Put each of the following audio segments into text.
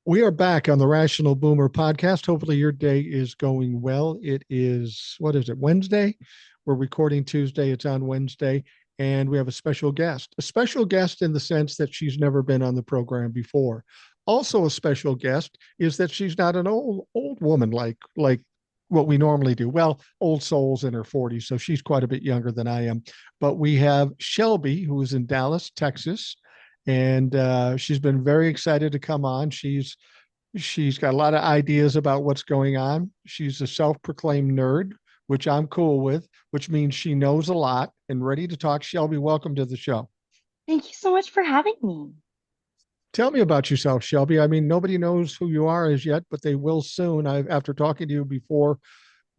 We are back on the Rational Boomer podcast. Hopefully, your day is going well. It is, what is it, Wednesday? We're recording Tuesday. It's on Wednesday. And we have a special guest in the sense that she's never been on the program before. Also, a special guest is that she's not an old woman like what we normally do. Well, old souls in her 40s, so she's quite a bit younger than I am. But we have Shelby, who is in Dallas, Texas, and she's been very excited to come on. She's got a lot of ideas about what's going on. She's a self-proclaimed nerd, which I'm cool with, which means she knows a lot and ready to talk. Shelby, welcome to the show. Thank you so much for having me. Tell me about yourself, Shelby. I mean, nobody knows who you are as yet, but they will soon. After talking to you before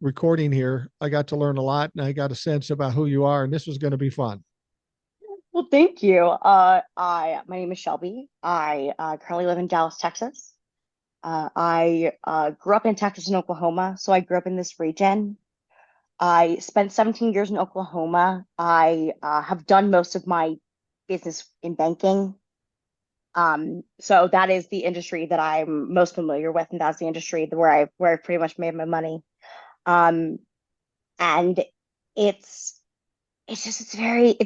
recording here, I got to learn a lot and I got a sense about who you are, and this was going to be fun. Well, thank you. My name is Shelby. I currently live in Dallas, Texas. I grew up in Texas and Oklahoma, so I grew up in this region. I spent 17 years in Oklahoma. I have done most of my business in banking. So that is the industry that I'm most familiar with, and that's the industry where I pretty much made my money. Um, and it's it's a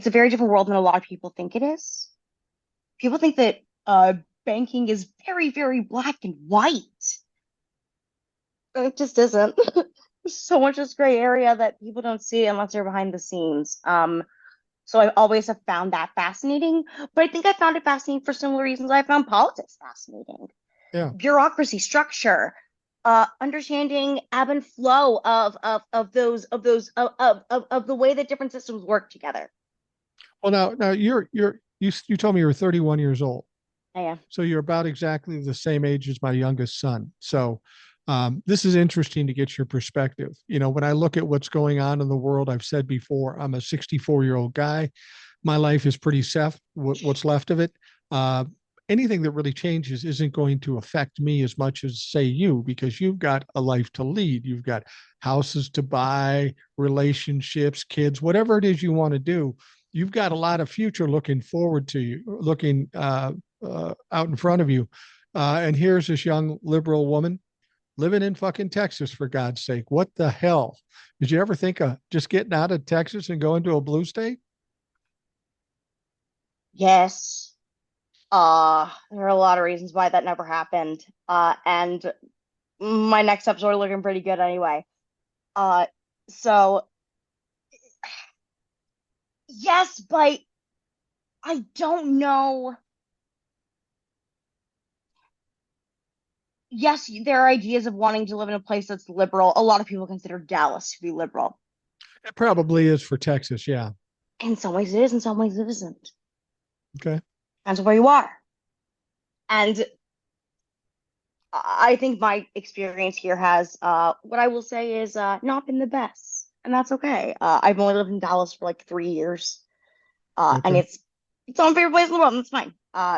very different world than a lot of people think it is. People think that banking is very, very black and white. It just isn't. There's so much this gray area that people don't see unless they're behind the scenes. So I always have found that fascinating, but I think I found it fascinating for similar reasons I found politics fascinating. Yeah. Bureaucracy, structure, understanding ebb and flow of the way that different systems work together. Well, now you told me you were 31 years old. Yeah. So you're about exactly the same age as my youngest son. So this is interesting to get your perspective. You know, when I look at what's going on in the world, I've said before, I'm a 64-year-old guy. My life is pretty safe, what's left of it. Uh, Anything that really changes isn't going to affect me as much as, say, you, because you've got a life to lead. You've got houses to buy, relationships, kids, whatever it is you want to do. You've got a lot of future looking forward to you, looking out in front of you. And here's this young liberal woman living in fucking Texas, for God's sake. What the hell? Did you ever think of just getting out of Texas and going to a blue state? Yes. There are a lot of reasons why that never happened. And my next steps are looking pretty good anyway. Uh, so yes, but I don't know. Yes, there are ideas of wanting to live in a place that's liberal. A lot of people consider Dallas to be liberal. It probably is for Texas. Yeah. In some ways it is, in some ways it isn't. Okay. Depends on where you are. And I think my experience here has, what I will say is, not been the best, and that's okay. I've only lived in Dallas for like 3 years, and Okay. it's not my favorite place in the world, and it's fine.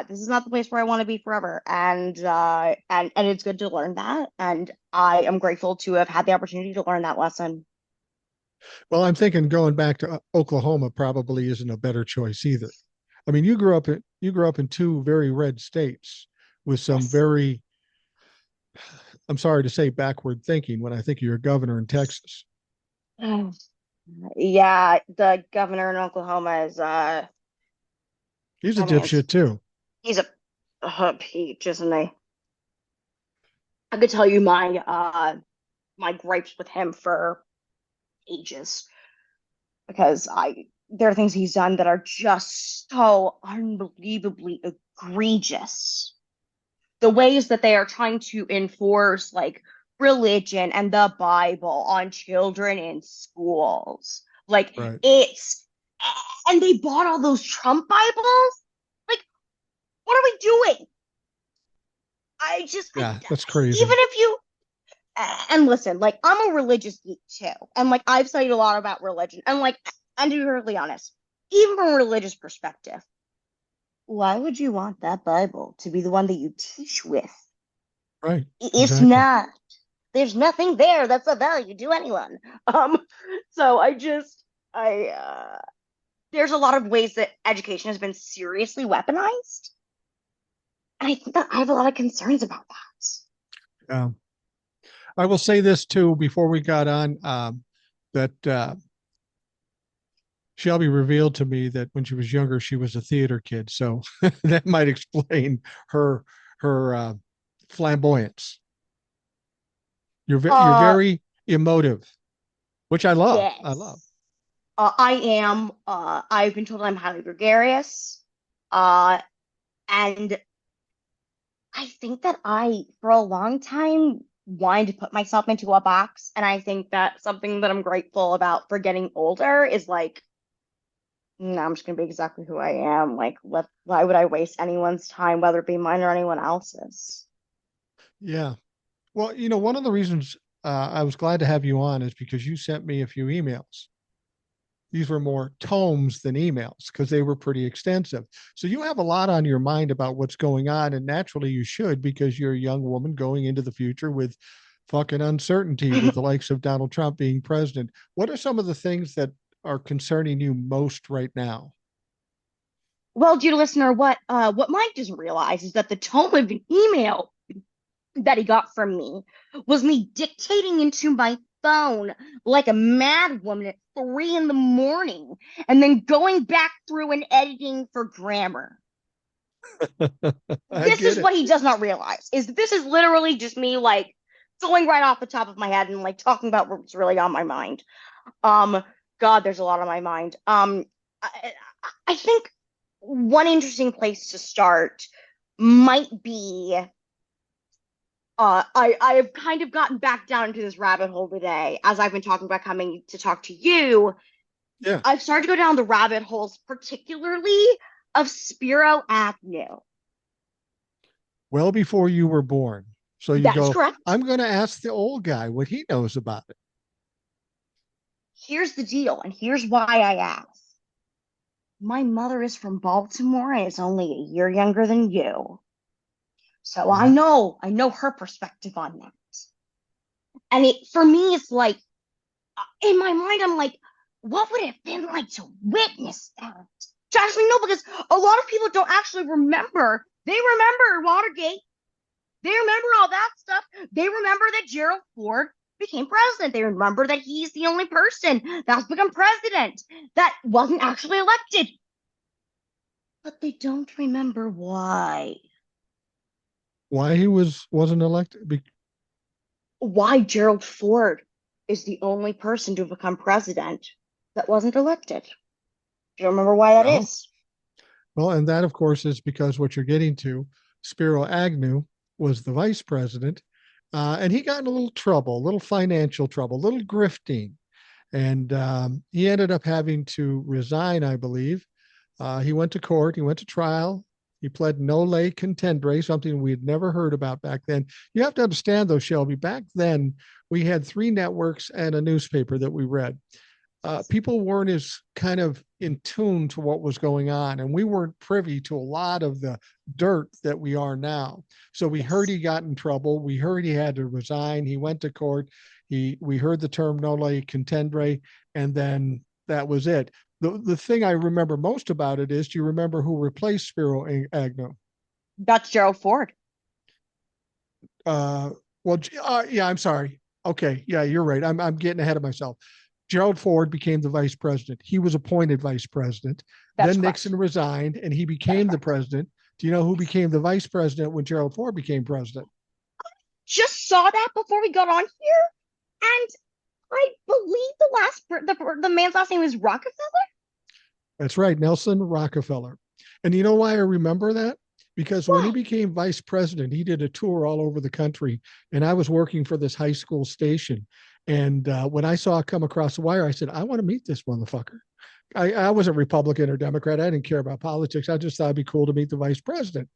This is not the place where I want to be forever, and it's good to learn that, and I am grateful to have had the opportunity to learn that lesson. Well, I'm thinking going back to Oklahoma probably isn't a better choice either. I mean, you grew up in two very red states with some Yes. very, I'm sorry to say, backward thinking when I think of your governor in Texas. Mm. Yeah, the governor in Oklahoma is, He's a I mean, dipshit too. he's a peach, isn't he? I could tell you my gripes with him for ages because I there are things he's done that are just so unbelievably egregious. The ways that they are trying to enforce like religion and the Bible on children in schools. Like Right. it's and they bought all those Trump Bibles. Like, what are we doing? I Yeah, that's even crazy. if you and listen, like I'm a religious geek too, and like I've studied a lot about religion, and like and to be perfectly honest, even from a religious perspective, why would you want that Bible to be the one that you teach with? Right. It's Exactly. not. There's nothing there that's of value to anyone. Um, so I there's a lot of ways that education has been seriously weaponized, and I think that I have a lot of concerns about that. Um, I will say this too before we got on, that Shelby revealed to me that when she was younger, she was a theater kid. So that might explain her her flamboyance. You're Uh, very emotive, which I love. I love. yes. I am. I've been told I'm highly gregarious. Uh, and I think that for a long time, wanted to put myself into a box. And I think that something that I'm grateful about for getting older is like, no, I'm just gonna be exactly who I am. Like, why would I waste anyone's time, whether it be mine or anyone else's? Yeah. Well, one of the reasons I was glad to have you on is because you sent me a few emails. These were more tomes than emails because they were pretty extensive. So you have a lot on your mind about what's going on, and naturally you should because you're a young woman going into the future with fucking uncertainty with the likes of Donald Trump being president. What are some of the things that are concerning you most right now? Well, dear listener, what Mike doesn't realize is that the tone of an email that he got from me was me dictating into my phone like a mad woman at 3 in the morning and then going back through and editing for grammar. I This get is it. what he does not realize is this is literally just me like going right off the top of my head and like talking about what's really on my mind. Um, God, there's a lot on my mind. I, I think one interesting place to start might be I have kind of gotten back down into this rabbit hole today as I've been talking about coming to talk to you. Yeah. I've started to go down the rabbit holes, particularly of Spiro Agnew. Well before you were born. So you That is go, correct. I'm going to ask the old guy what he knows about it. Here's the deal, and here's why I asked. My mother is from Baltimore and is only a year younger than you. So Right. I know her perspective on that. And for me, it's like, in my mind, I'm like, what would it have been like to witness that? To actually know, because a lot of people don't actually remember. They remember Watergate. They remember all that stuff. They remember that Gerald Ford became president. They remember that he's the only person that's become president that wasn't actually elected. But they don't remember why. Why he wasn't elected? Why Gerald Ford is the only person to become president that wasn't elected. Do you remember why that Well, is? well, and that of course is because what you're getting to, Spiro Agnew was the vice president, and he got in a little trouble, a little financial trouble, a little grifting, and he ended up having to resign, I believe. He went to court, he went to trial. He pled nolle contendere, something we had never heard about back then. You have to understand, though, Shelby, back then we had three networks and a newspaper that we read. People weren't as kind of in tune to what was going on, and we weren't privy to a lot of the dirt that we are now. So we heard Yes. he got in trouble. We heard he had to resign. He went to court. We heard the term nolle contendere, and then that was it. The thing I remember most about it is, do you remember who replaced Spiro Agnew? That's Gerald Ford. Uh, well, yeah, I'm sorry. Okay, yeah, you're right. I'm getting ahead of myself. Gerald Ford became the vice president. He was appointed vice president. That's Then correct. Nixon resigned and he That is became the correct. president. Do you know who became the vice president when Gerald Ford became president? Just saw that before we got on here, and I believe the man's last name is Rockefeller. That's right, Nelson Rockefeller. And you know why I remember that? Because when he Why? became vice president, he did a tour all over the country. And I was working for this high school station. And when I saw it come across the wire, I said, I want to meet this motherfucker. I wasn't Republican or Democrat. I didn't care about politics. I just thought it'd be cool to meet the vice president.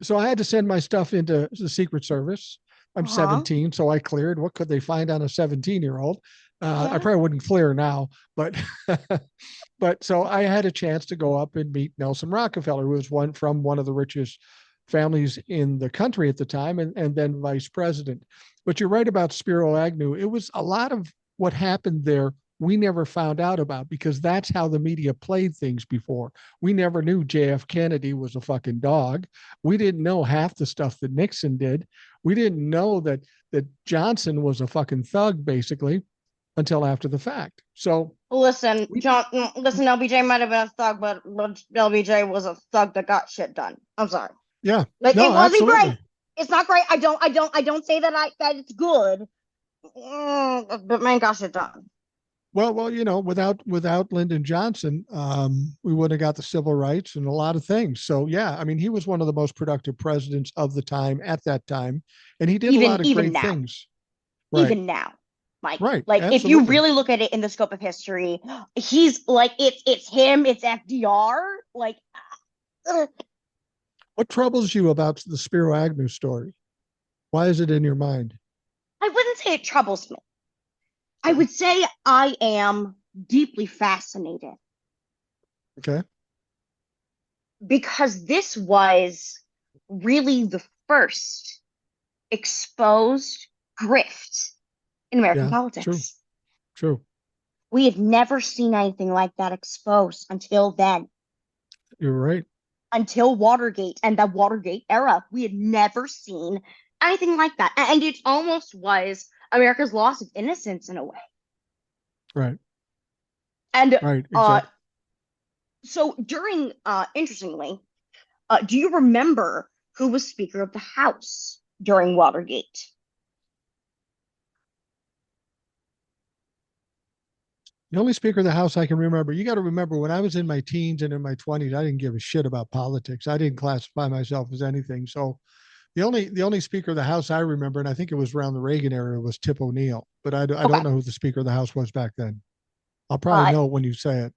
So I had to send my stuff into the Secret Service. I'm Uh-huh. 17, so I cleared. What could they find on a 17-year-old? I Yeah. probably wouldn't clear now, but but so I had a chance to go up and meet Nelson Rockefeller, who was one of the richest families in the country at the time, and then vice president. But you're right about Spiro Agnew. It was a lot of what happened there we never found out about because that's how the media played things before. We never knew JF Kennedy was a fucking dog. We didn't know half the stuff that Nixon did. We didn't know that Johnson was a fucking thug basically until after the fact. So Listen, we John, listen, LBJ might have been a thug, but LBJ was a thug that got shit done. I'm sorry. yeah, Like it no, wasn't great. absolutely. It's not great. I don't say that it's good. But man got shit done. Well, without Lyndon Johnson, we wouldn't have got the civil rights and a lot of things. So yeah, I mean, he was one of the most productive presidents of the time at that time, and he did a lot of Even great now. things. Right, Even now. Mike. right, Like if you absolutely. really look at it in the scope of history, he's like it's him, it's FDR. Like What troubles you about the Spiro Agnew story? Why is it in your mind? I wouldn't say it troubles me. I Okay, would say I am deeply fascinated okay, because this was really the first exposed grift in American yeah, true, politics. true. We had never seen anything like that exposed until then, You're right. until Watergate and the Watergate era. We had never seen anything like that. And it almost was America's loss of innocence in a way. Right, And right, uh, exactly. so during, interestingly, do you remember who was Speaker of the House during Watergate? The only Speaker of the House I can remember, you got to remember when I was in my teens and in my 20s, I didn't give a shit about politics. I didn't classify myself as anything. So the only Speaker of the House I remember, and I think it was around the Reagan era, was Tip O'Neill. But I don't Okay. know who the Speaker of the House was back then. I'll probably Uh, know it when you say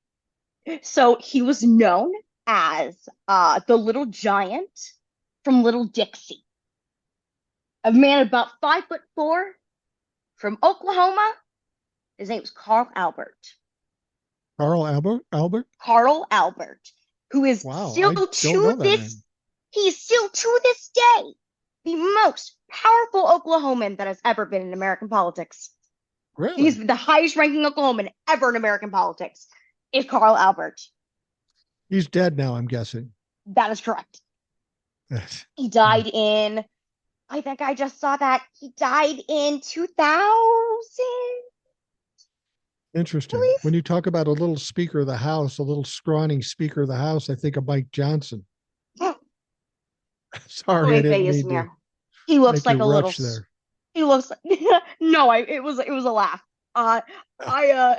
it. so he was known as the little giant from Little Dixie, a man about 5'4" from Oklahoma. His name was Carl Albert. Carl Albert. Albert. Carl Albert, who is Wow, still I don't to know that this name. he's still to this day the most powerful Oklahoman that has ever been in American politics. He's Really? the highest ranking Oklahoman ever in American politics. Is Carl Albert. He's dead now, I'm guessing. That is correct. He died in, I think I just saw that. He died in 2000, I Interesting. believe. When you talk about a little Speaker of the House, a little scrawny Speaker of the House, I think of Mike Johnson. Let Sorry, I me didn't face mean to mirror. He looks make you like a little. retch there. He looks like no. It was a laugh. Uh, I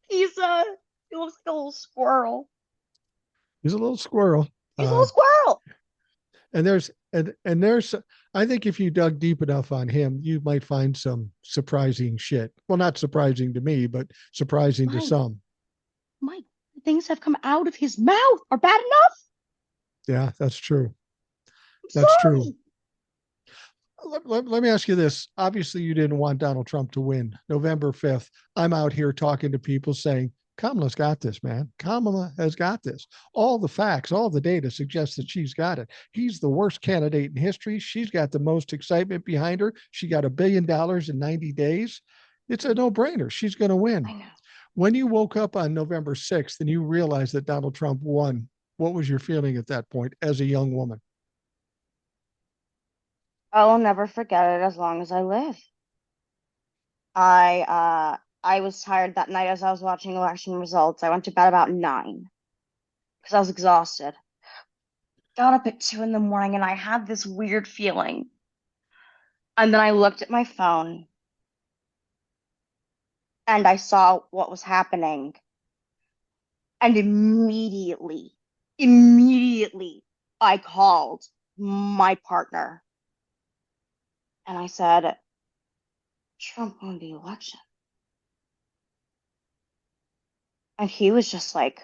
he's he looks like a little squirrel. He's a little squirrel. He's a little squirrel. And there's I think if you dug deep enough on him, you might find some surprising shit. Well, not surprising to me, but surprising to My some. my things have come out of his mouth are bad enough. Yeah, that's true. I'm That's true. sorry. Let me ask you this. Obviously, you didn't want Donald Trump to win. November 5th, I'm out here talking to people saying, Kamala's got this, man. Kamala has got this. All the facts, all the data suggests that she's got it. He's the worst candidate in history. She's got the most excitement behind her. She got $1 billion in 90 days. It's a no brainer. She's going to win. I know. When you woke up on November 6th and you realized that Donald Trump won, what was your feeling at that point as a young woman? I'll never forget it as long as I live. I was tired that night as I was watching election results. I went to bed about 9 because I was exhausted. Got up at 2 in the morning and I had this weird feeling. And then I looked at my phone and I saw what was happening. And immediately, I called my partner and I said, Trump won the election. And he was just like,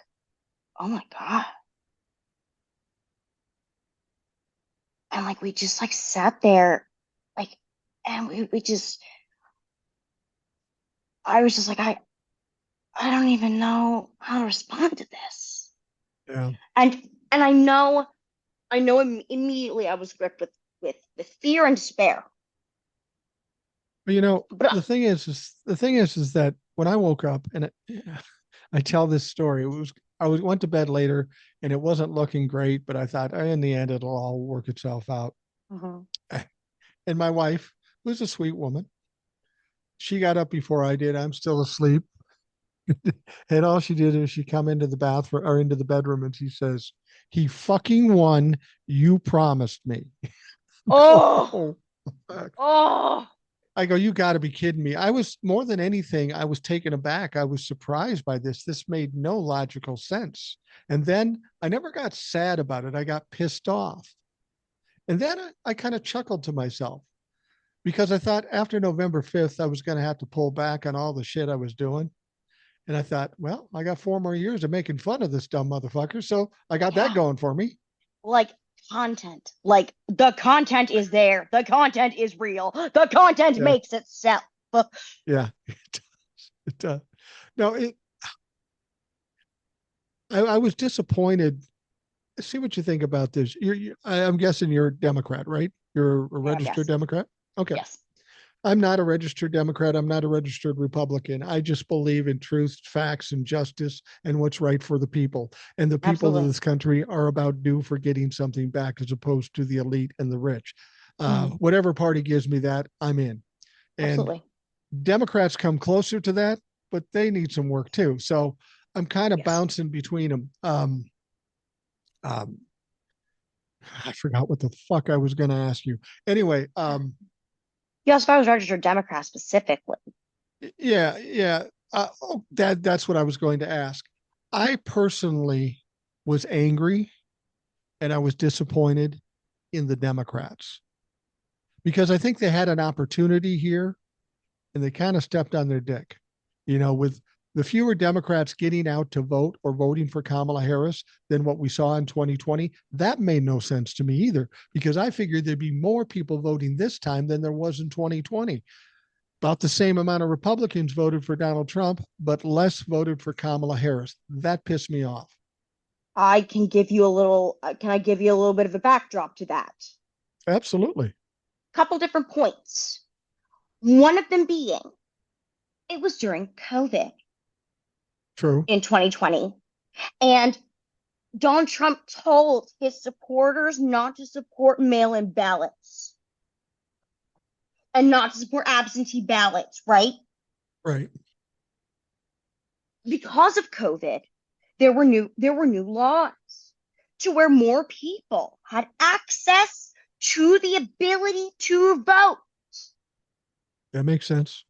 oh my God. And like we just like sat there, like, and we just I was just like, I don't even know how to respond to this. Yeah. And I know immediately I was gripped with fear and despair. But But the thing is that when I woke up and I tell this story, went to bed later and it wasn't looking great, but I thought in the end it'll all work itself out. Mhm. And my wife, who's a sweet woman, she got up before I did. I'm still asleep. And all she did is she come into the bathroom or into the bedroom and she says, "He fucking won. You promised me." Oh, Oh, fuck. oh, I go, "You got to be kidding me." I was more than anything, I was taken aback. I was surprised by this. This made no logical sense. And then I never got sad about it. I got pissed off. And then I kind of chuckled to myself because I thought after November 5th, I was going to have to pull back on all the shit I was doing. And I thought, well, I got 4 more years of making fun of this dumb motherfucker. So I got that yeah. going for me. Like content. Like the content is there. The content is real. The content Yeah. makes itself. Yeah. It, no, I was disappointed. See what you think about this. I'm guessing you're a Democrat, right? You're a I am, registered yes. Democrat. Okay. Yes. I'm not a registered Democrat. I'm not a registered Republican. I just believe in truth, facts, and justice and what's right for the people. And the people of Absolutely. this country are about due for getting something back as opposed to the elite and the rich. Mhm. Whatever party gives me that, I'm in. And Absolutely. Democrats come closer to that, but they need some work too. So I'm kind of Yes. bouncing between them. Um, I forgot what the fuck I was going to ask you. Anyway, Yes, if I was registered Democrat specifically. yeah, yeah. That's what I was going to ask. I personally was angry and I was disappointed in the Democrats because I think they had an opportunity here and they kind of stepped on their dick. With the fewer Democrats getting out to vote or voting for Kamala Harris than what we saw in 2020, that made no sense to me either because I figured there'd be more people voting this time than there was in 2020. About the same amount of Republicans voted for Donald Trump, but less voted for Kamala Harris. That pissed me off. I can give you a little, can I give you a little bit of a backdrop to that? Absolutely. Couple different points. One of them being it was during COVID True. in 2020. And Donald Trump told his supporters not to support mail in ballots and not to support absentee ballots, right? Right. Because of COVID, there were new laws to where more people had access to the ability to vote. That makes sense.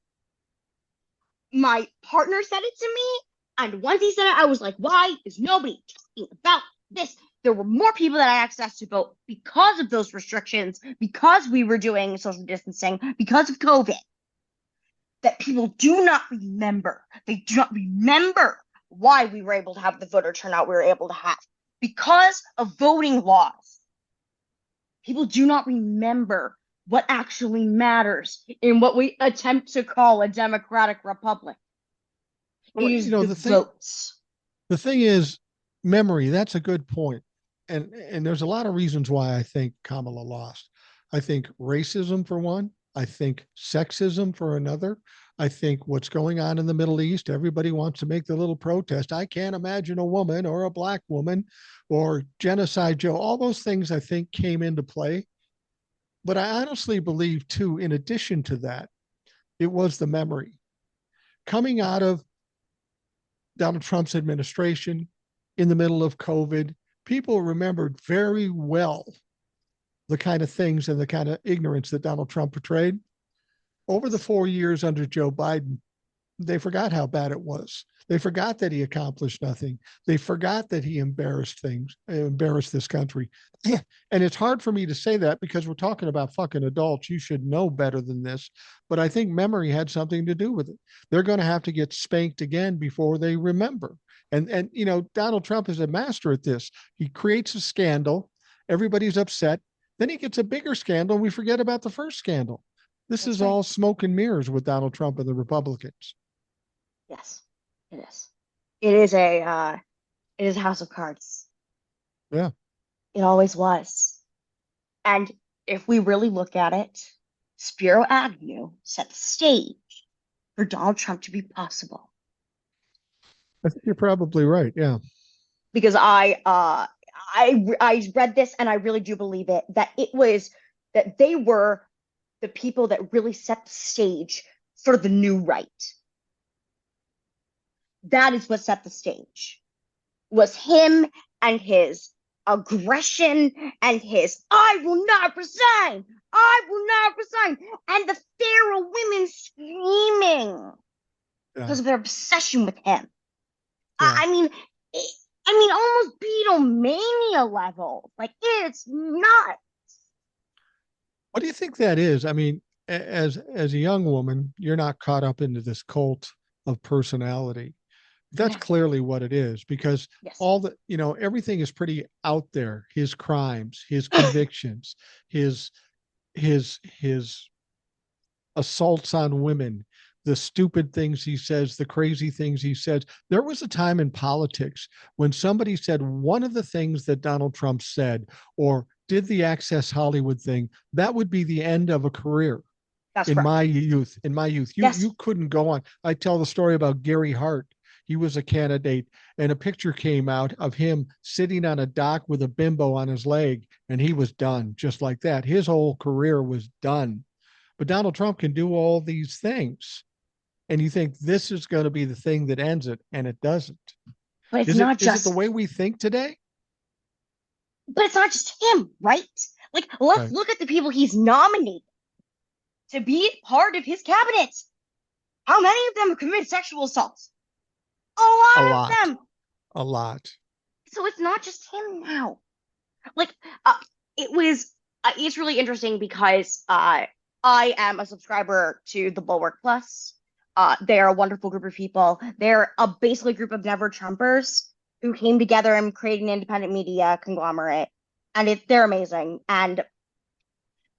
My partner said it to me, and once he said it, I was like, why is nobody talking about this? There were more people that had access to vote because of those restrictions, because we were doing social distancing, because of COVID, that people do not remember. They do not remember why we were able to have the voter turnout we were able to have because of voting laws. People do not remember what actually matters in what we attempt to call a democratic republic. Well, It is the votes. the thing is memory. That's a good point. And there's a lot of reasons why I think Kamala lost. I think racism for one. I think sexism for another. I think what's going on in the Middle East, everybody wants to make the little protest. I can't imagine a woman or a black woman or genocide Joe. All those things I think came into play. But I honestly believe too, in addition to that, it was the memory coming out of Donald Trump's administration in the middle of COVID. People remembered very well the kind of things and the kind of ignorance that Donald Trump portrayed. Over the 4 years under Joe Biden, they forgot how bad it was. They forgot that he accomplished nothing. They forgot that he embarrassed this country. And it's hard for me to say that because we're talking about fucking adults. You should know better than this. But I think memory had something to do with it. They're going to have to get spanked again before they remember. And Donald Trump is a master at this. He creates a scandal. Everybody's upset. Then he gets a bigger scandal. And we forget about the first scandal. This That's is right. all smoke and mirrors with Donald Trump and the Republicans. Yes, it is. It is a house of cards. Yeah. It always was. And if we really look at it, Spiro Agnew set the stage for Donald Trump to be possible. I think you're probably right. Yeah. Because I read this and I really do believe it that it was that they were the people that really set the stage for the new right. That is what set the stage. Was him and his aggression and his I will not resign, I will not resign, and the Pharaoh women screaming Yeah. because of their obsession with him. Yeah. I mean, I mean, almost Beatlemania level. Like it's not. What do you think that is? I mean, as a young woman, you're not caught up into this cult of personality. That's Yeah. clearly what it is because Yes. all the, everything is pretty out there. His crimes, his convictions, his his assaults on women, the stupid things he says, the crazy things he says. There was a time in politics when somebody said one of the things that Donald Trump said or did the Access Hollywood thing, that would be the end of a career. That's In my correct. youth, you Yes. couldn't go on. I tell the story about Gary Hart. He was a candidate, and a picture came out of him sitting on a dock with a bimbo on his leg, and he was done just like that. His whole career was done. But Donald Trump can do all these things, and you think this is going to be the thing that ends it, and it doesn't. But it's Is it not is it the just way we think today? but it's not just him, right? Like let's Right. look at the people he's nominated to be part of his cabinet. How many of them have committed sexual assaults? A A lot of lot. them. A lot. So it's not just him now. Like uh, it was it's really interesting because I am a subscriber to the Bulwark Plus. They're a wonderful group of people. They're a basically a group of never Trumpers who came together and created an independent media conglomerate, and they're amazing. And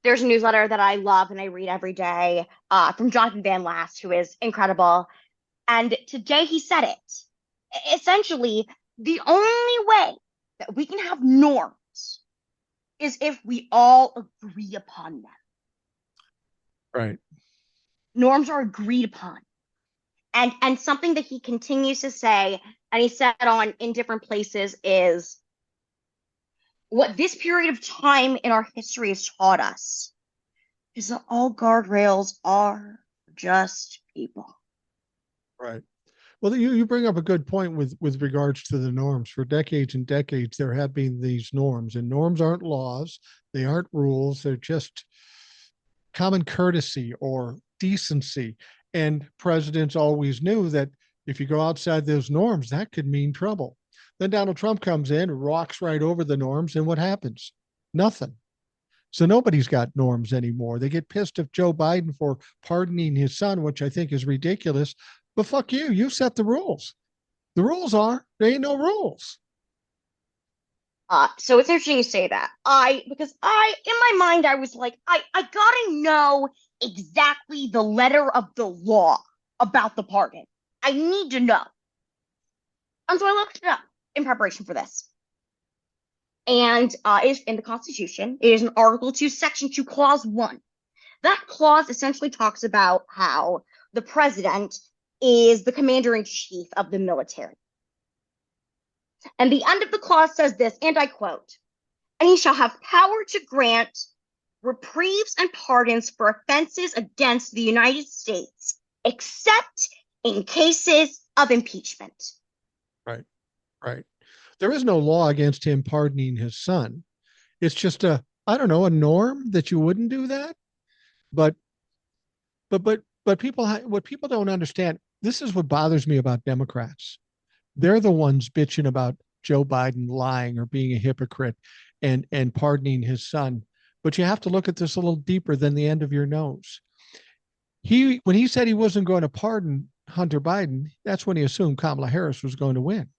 there's a newsletter that I love and I read every day from Jonathan Van Last, who is incredible. And today he said it. Essentially, the only way that we can have norms is if we all agree upon them. Right. Norms are agreed upon. And something that he continues to say, and he said on in different places, is what this period of time in our history has taught us is that all guardrails are just people. Right. Well, you bring up a good point with regards to the norms. For decades and decades, there have been these norms, and norms aren't laws, they aren't rules, they're just common courtesy or decency. And presidents always knew that if you go outside those norms, that could mean trouble. Then Donald Trump comes in, rocks right over the norms, and what happens? Nothing. So nobody's got norms anymore. They get pissed at Joe Biden for pardoning his son, which I think is ridiculous. But fuck you. You set the rules. The rules are there ain't no rules. So it's interesting you say that. Because in my mind, I was like, I gotta know exactly the letter of the law about the pardon. I need to know. And so I looked it up in preparation for this. And it's in the Constitution. It is in Article 2, Section 2, Clause 1. That clause essentially talks about how the president is the commander in chief of the military. And the end of the clause says this, and I quote, and he shall have power to grant reprieves and pardons for offenses against the United States, except in cases of impeachment. Right. Right. There is no law against him pardoning his son. It's just I don't know, a norm that you wouldn't do that. But people, what people don't understand, this is what bothers me about Democrats. They're the ones bitching about Joe Biden lying or being a hypocrite and pardoning his son. But you have to look at this a little deeper than the end of your nose. When he said he wasn't going to pardon Hunter Biden, that's when he assumed Kamala Harris was going to win.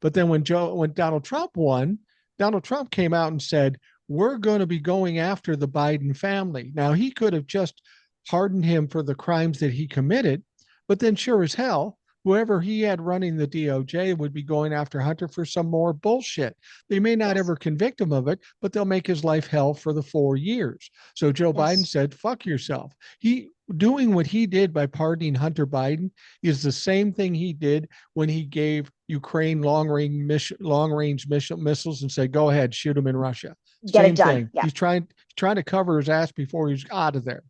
But then when Donald Trump won, Donald Trump came out and said, we're going to be going after the Biden family. Now, he could have just pardoned him for the crimes that he committed, but then sure as hell, whoever he had running the DOJ would be going after Hunter for some more bullshit. They may not Yes. ever convict him of it, but they'll make his life hell for the 4 years. So Joe Biden Yes. said, fuck yourself. He doing what he did by pardoning Hunter Biden is the same thing he did when he gave Ukraine long-range missiles and said, go ahead, shoot them in Russia. Get it Same done. thing. Yeah. He's trying to cover his ass before he's out of there.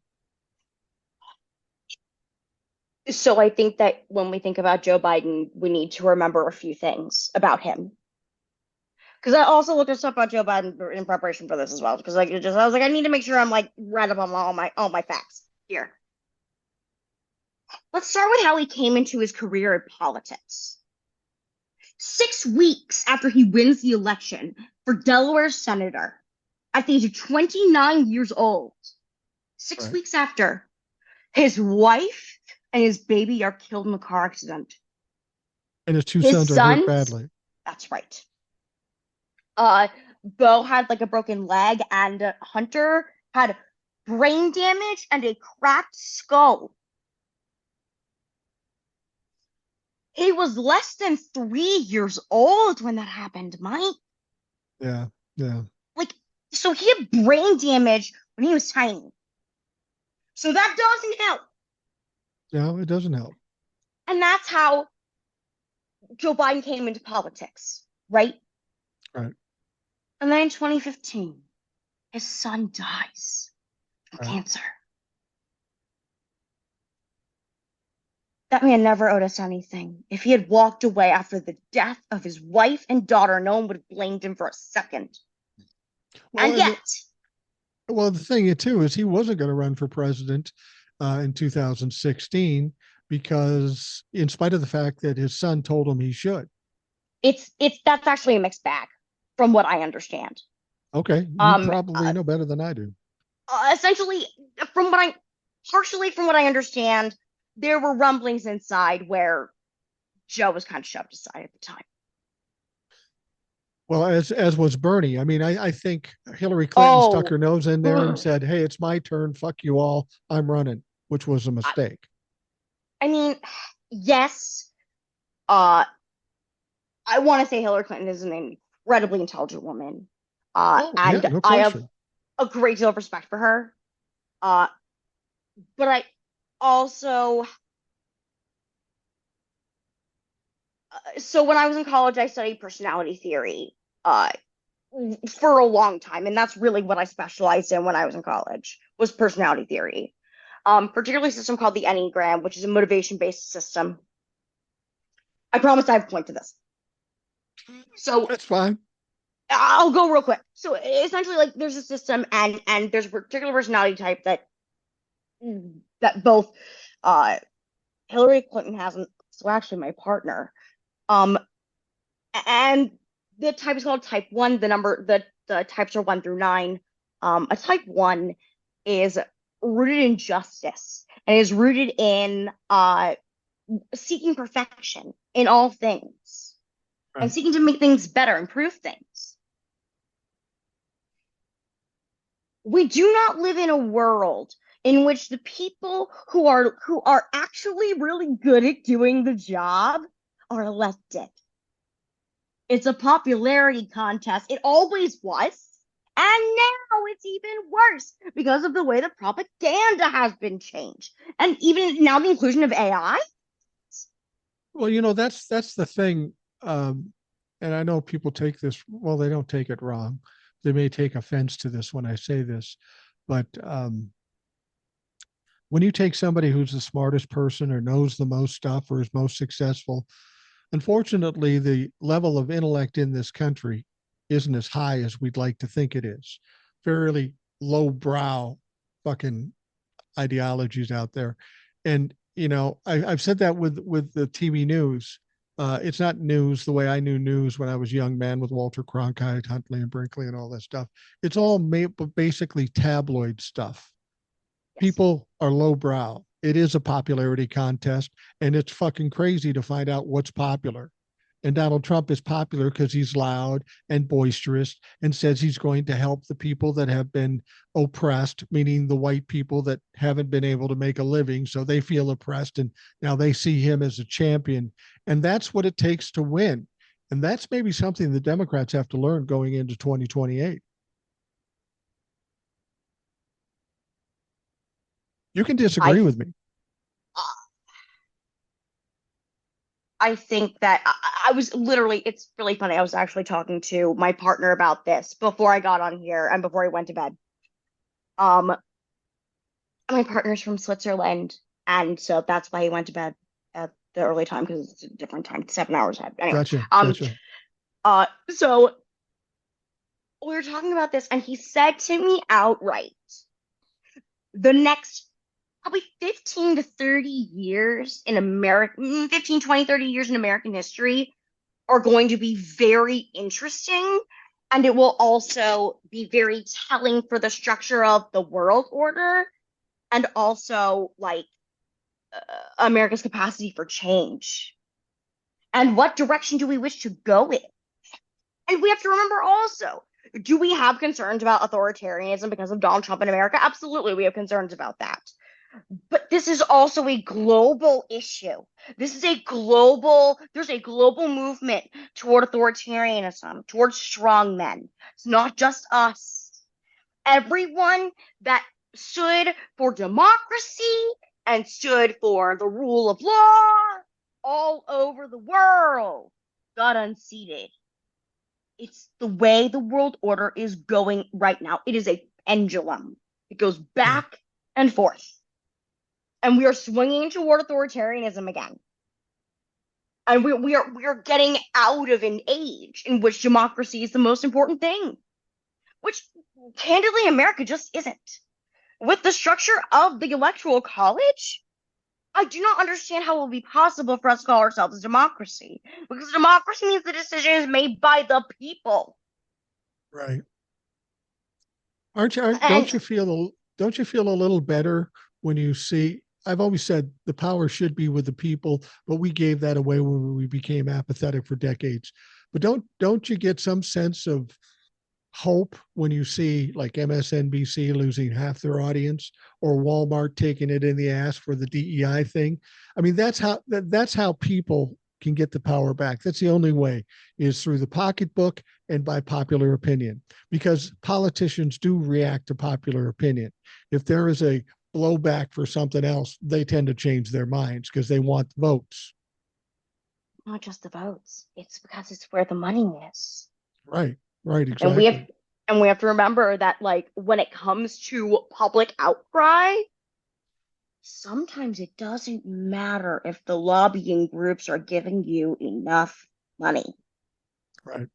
So I think that when we think about Joe Biden, we need to remember a few things about him. Because I also looked up stuff about Joe Biden in preparation for this as well. Because I was like, I need to make sure I'm like read up on all my facts here. Let's start with how he came into his career in politics. 6 weeks after he wins the election for Delaware senator, at the age of 29 years old, six Right. weeks after, his wife and his baby are killed in a car accident. And his two His sons are hurt sons, badly. that's right. Uh, Bo had like a broken leg, and Hunter had brain damage and a cracked skull. He was less than 3 years old when that happened, Mike. Yeah. Yeah. Like, so he had brain damage when he was tiny. So that doesn't help. No, it doesn't help. And that's how Joe Biden came into politics, right? Right. And then in 2015, his son dies from Right. cancer. That man never owed us anything. If he had walked away after the death of his wife and daughter, no one would have blamed him for a second. Well, And and yet, the thing too is he wasn't going to run for president in 2016 because, in spite of the fact that his son told him he should. it's that's actually a mixed bag, from what I understand. Okay, you Um, probably know better than I do. Essentially, from what I partially from what I understand, there were rumblings inside where Joe was kind of shoved aside at the time. Well, as was Bernie. I mean, I think Hillary Clinton stuck Oh, her nose in there and I said, "Hey, it's my turn. Fuck you all. I'm running," which was a mistake. mean, yes. Uh, I want to say Hillary Clinton is an incredibly intelligent woman. Oh yeah, And no I have question. a great deal of respect for her. Uh, but I also, so when I was in college, I studied personality theory for a long time, and that's really what I specialized in when I was in college was personality theory. Particularly a system called the Enneagram, which is a motivation-based system. I promise I have a point to this. So That's fine. I'll go real quick. So essentially, like, there's a system, and there's a particular personality type that both uh Hillary Clinton has, and so actually my partner. Um, and the type is called type one. The types are 1 through 9. A type one is rooted in justice and is rooted in seeking perfection in all things and Right. seeking to make things better, improve things. We do not live in a world in which the people who are actually really good at doing the job are elected. It's a popularity contest. It always was. And now it's even worse because of the way the propaganda has been changed. And even now the inclusion of AI. Well, that's the thing. Um, and I know people take this. Well, they don't take it wrong. They may take offense to this when I say this, but when you take somebody who's the smartest person or knows the most stuff or is most successful, unfortunately, the level of intellect in this country isn't as high as we'd like to think it is. Fairly lowbrow fucking ideologies out there. And I've said that with the TV news. It's not news the way I knew news when I was a young man with Walter Cronkite, Huntley, and Brinkley, and all that stuff. It's all basically tabloid stuff. Yes. People are lowbrow. It is a popularity contest, and it's fucking crazy to find out what's popular. And Donald Trump is popular because he's loud and boisterous and says he's going to help the people that have been oppressed, meaning the white people that haven't been able to make a living. So they feel oppressed, and now they see him as a champion. And that's what it takes to win. And that's maybe something the Democrats have to learn going into 2028. You can I disagree with me. I think that I was literally, it's really funny. I was actually talking to my partner about this before I got on here and before I went to bed. Um, my partner's from Switzerland, And so that's why he went to bed at the early time because it's a different time, 7 hours ahead. Anyway, Gotcha. um, Gotcha. so we were talking about this, and he said to me outright, the next probably 15 to 30 years in America, 15, 20, 30 years in American history are going to be very interesting. And it will also be very telling for the structure of the world order and also like America's capacity for change. And what direction do we wish to go in? And we have to remember also, do we have concerns about authoritarianism because of Donald Trump in America? Absolutely, we have concerns about that. But this is also a global issue. There's a global movement toward authoritarianism, towards strong men. It's not just us. Everyone that stood for democracy and stood for the rule of law all over the world got unseated. It's the way the world order is going right now. It is a pendulum. It goes Yeah. back and forth. And we are swinging toward authoritarianism again. And we are getting out of an age in which democracy is the most important thing, which candidly America just isn't. With the structure of the electoral college, I do not understand how it will be possible for us to call ourselves a democracy. Because democracy means the decision is made by the people. Right. Aren't you, And don't you feel a little better when you see, I've always said the power should be with the people, but we gave that away when we became apathetic for decades. But don't you get some sense of hope when you see like MSNBC losing half their audience or Walmart taking it in the ass for the DEI thing? I mean, that's how people can get the power back. That's the only way, is through the pocketbook and by popular opinion, because politicians do react to popular opinion. If there is a blowback for something else, they tend to change their minds because they want votes. not just the votes, it's because it's where the money is. Right, right, And we have exactly. and we have to remember that like when it comes to public outcry, sometimes it doesn't matter if the lobbying groups are giving you enough money. Right.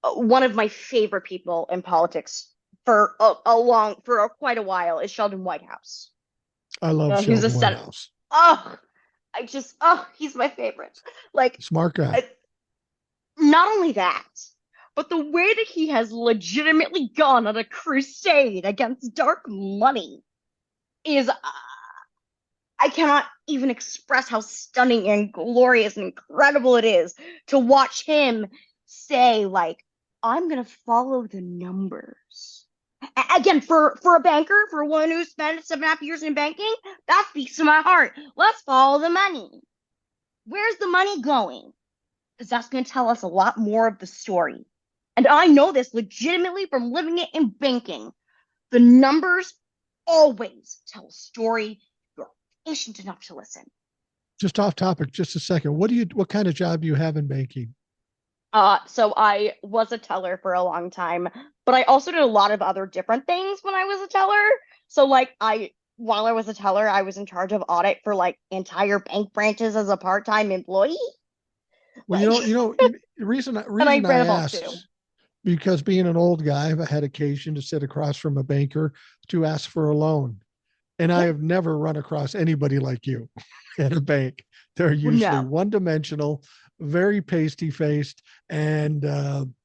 One of my favorite people in politics for quite a while is Sheldon Whitehouse. I love He's a Sheldon senator. Whitehouse. Oh, he's my favorite. Like, Smart guy. uh, not only that, but the way that he has legitimately gone on a crusade against dark money is I cannot even express how stunning and glorious and incredible it is to watch him say, like, I'm gonna follow the numbers. Again, for a banker, for one who spent 7.5 years in banking, that speaks to my heart. Let's follow the money. Where's the money going? Because that's gonna tell us a lot more of the story. And I know this legitimately from living it in banking. The numbers always tell a story. You're patient enough to listen. Just off topic, just a second. What kind of job do you have in banking? So I was a teller for a long time, but I also did a lot of other different things when I was a teller. So like while I was a teller, I was in charge of audit for like entire bank branches as a part-time employee. Well, Like, the reason and I reason I ran a vault too. asked, because being an old guy, I've had occasion to sit across from a banker to ask for a loan, and I Yeah. have never run across anybody like you at a bank. They're Well, usually no. one-dimensional, very pasty-faced, and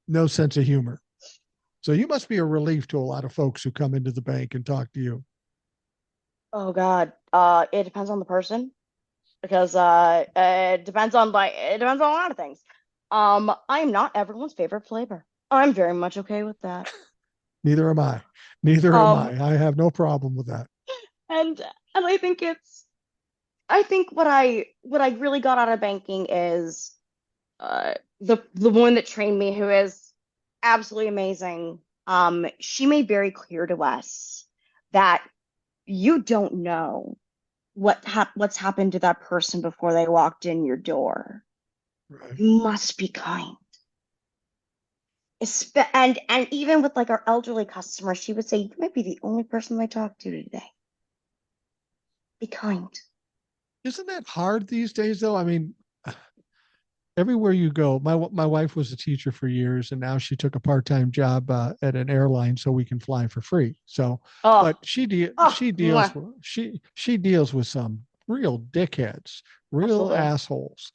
no sense of humor. So you must be a relief to a lot of folks who come into the bank and talk to you. Oh God. It depends on the person because it depends on a lot of things. I'm not everyone's favorite flavor. I'm very much okay with that. Neither am I. Neither am Um, I. I have no problem with that. and I think what I really got out of banking is the woman that trained me, who is absolutely amazing. She made very clear to us that you don't know what's happened to that person before they walked in your door. Right. You must be kind. And even with like our elderly customers, she would say, "You might be the only person I talk to today." Be kind. Isn't that hard these days, though? I mean, everywhere you go, my wife was a teacher for years, and now she took a part-time job at an airline so we can fly for free. So, but Oh, she deals mwah. with she deals with some real dickheads, real Absolutely. assholes.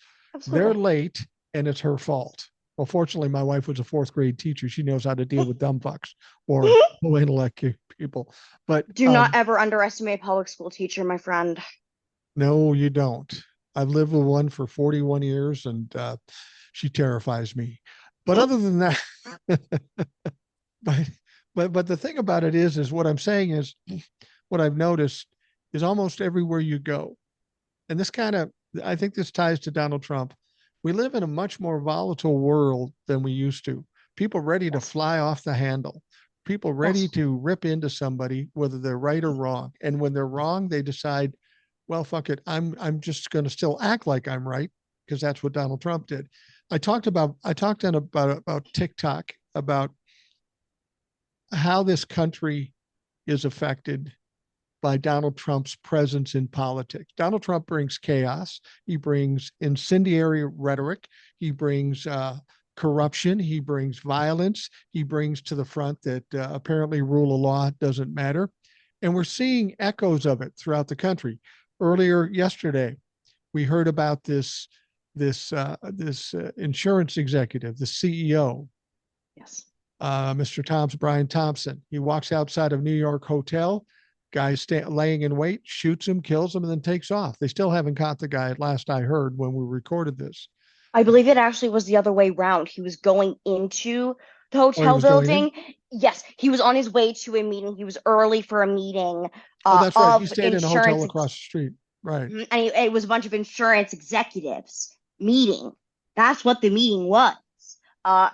They're Absolutely. late, and it's her fault. Well, fortunately, my wife was a fourth grade teacher. She knows how to deal with dumb fucks or low intellect people. But Do not ever underestimate a public school teacher, my friend. no, you don't. I've lived with one for 41 years, and she terrifies me. But other than that, but but the thing about it is what I'm saying is what I've noticed is almost everywhere you go, and this kind of I think this ties to Donald Trump. We live in a much more volatile world than we used to. People ready to Yes. fly off the handle. People ready Yes. to rip into somebody, whether they're right or wrong. And when they're wrong, they decide, well, fuck it. I'm just going to still act like I'm right because that's what Donald Trump did. I talked on about TikTok about how this country is affected by Donald Trump's presence in politics. Donald Trump brings chaos. He brings incendiary rhetoric. He brings corruption. He brings violence. He brings to the front that apparently rule of law doesn't matter. And we're seeing echoes of it throughout the country. Earlier yesterday, we heard about this insurance executive, the CEO, Yes. Mr. Brian Thompson. He walks outside of New York hotel. Guy laying in wait, shoots him, kills him, and then takes off. They still haven't caught the guy, at last I heard when we recorded this. I believe it actually was the other way round. He was going into the Oh, he hotel was going in? building. Yes, he was on his way to a meeting. He was early for a meeting Oh, that's right. He of stayed in a hotel insurance, across the street. Right. and it was a bunch of insurance executives meeting. That's what the meeting was. Uh,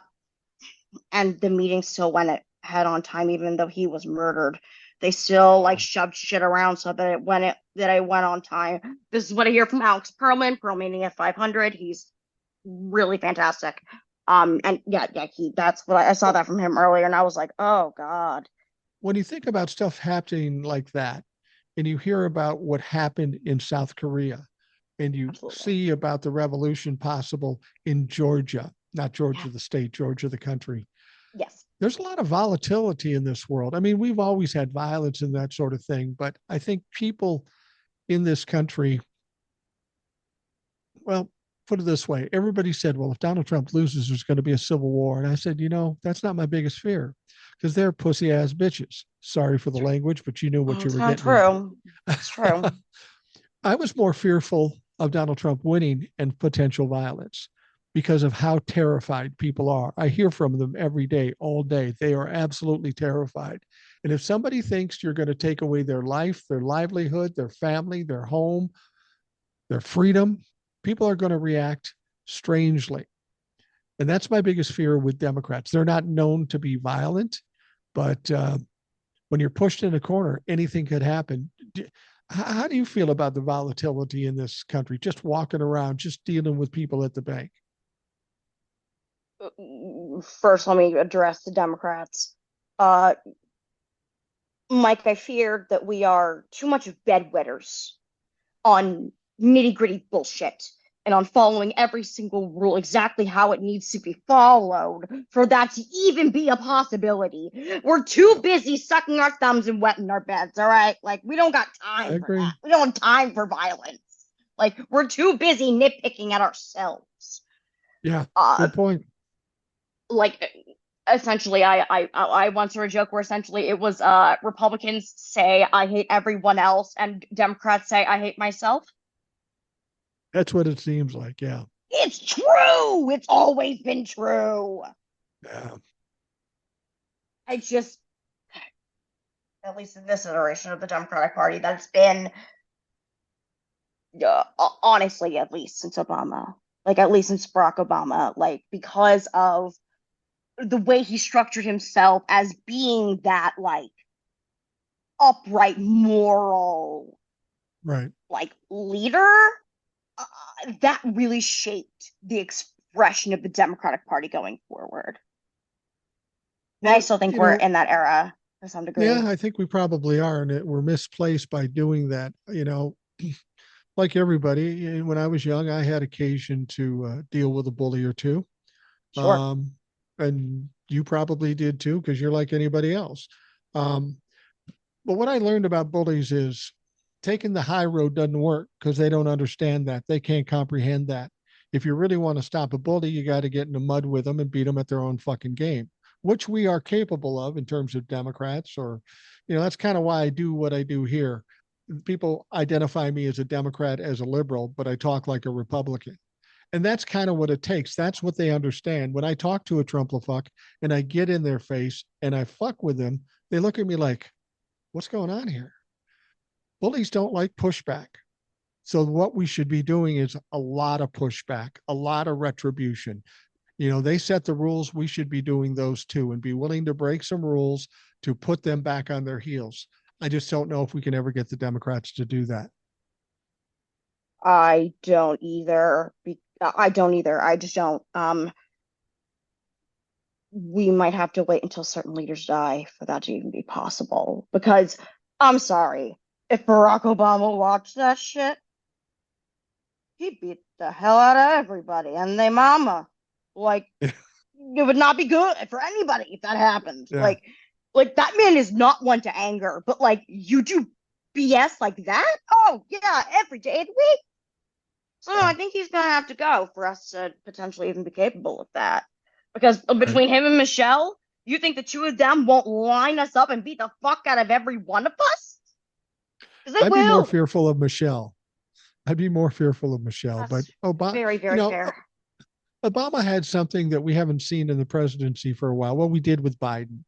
and the meeting still went ahead on time, even though he was murdered. They still like shoved shit around so that it went on time. This is what I hear from Alex Perlman. Perlman at 500. He's really fantastic. And yeah, that's what I saw that from him earlier, and I was like, oh God. When you think about stuff happening like that, and you hear about what happened in South Korea, and you Absolutely. see about the revolution possible in Georgia, not Yeah. Georgia the state, Georgia the country, Yes. there's a lot of volatility in this world. I mean, we've always had violence and that sort of thing, but I think people in this country, well, put it this way, everybody said, well, if Donald Trump loses, there's going to be a civil war. And I said, that's not my biggest fear because they're pussy ass bitches. Sorry for the language, but you knew what you It's were not getting into. true. It's true. I was more fearful of Donald Trump winning and potential violence because of how terrified people are. I hear from them every day, all day. They are absolutely terrified. And if somebody thinks you're going to take away their life, their livelihood, their family, their home, their freedom, people are going to react strangely. And that's my biggest fear with Democrats. They're not known to be violent, but when you're pushed in a corner, anything could happen. How do you feel about the volatility in this country? Just walking around, just dealing with people at the bank. First, let me address the Democrats. Uh, Mike, I fear that we are too much of bedwetters on nitty gritty bullshit and on following every single rule exactly how it needs to be followed for that to even be a possibility. We're too busy sucking our thumbs and wetting our beds, all right? Like, we don't got I time for that. agree. We don't have time for violence. Like, we're too busy nitpicking at ourselves. Yeah, Uh, good point. like, essentially, I once heard a joke where essentially it was Republicans say I hate everyone else and Democrats say I hate myself. That's what it seems like. Yeah. It's true. It's always been true. Yeah. I just, at least in this iteration of the Democratic Party, that's been, honestly, at least since Obama, like at least since Barack Obama, like because of the way he structured himself as being that like upright, moral, Right. like leader, uh, that really shaped the expression of the Democratic Party going forward. And I Well, still think we're in that era to some yeah, degree. I think we probably are, and we're misplaced by doing that. like everybody, when I was young, I had occasion to deal with a bully or two. Sure. Um, and you probably did too, because you're like anybody else. Um, but what I learned about bullies is taking the high road doesn't work because they don't understand that. They can't comprehend that. If you really want to stop a bully, you got to get in the mud with them and beat them at their own fucking game, which we are capable of in terms of Democrats. Or, that's kind of why I do what I do here. People identify me as a Democrat, as a liberal, but I talk like a Republican. And that's kind of what it takes. That's what they understand. When I talk to a Trumplafuck and I get in their face and I fuck with them, they look at me like, what's going on here? Bullies don't like pushback. So what we should be doing is a lot of pushback, a lot of retribution. They set the rules. We should be doing those too and be willing to break some rules to put them back on their heels. I just don't know if we can ever get the Democrats to do that. I don't either. I don't either. I just don't. We might have to wait until certain leaders die for that to even be possible. Because I'm sorry, if Barack Obama watched that shit, he beat the hell out of everybody and their mama. Like, it would not be good for anybody if that happened. Yeah. Like that man is not one to anger, but like you do BS like that? Oh yeah, every day of the week. So no, Yeah. I think he's gonna have to go for us to potentially even be capable of that. Because Right. between him and Michelle, you think the two of them won't line us up and beat the fuck out of every one of us? Because they I'd be more will. fearful of Michelle. I'd be more fearful of Michelle. But That's Obama, very, you very know, fair. Obama had something that we haven't seen in the presidency for a while. Well, we did with Biden,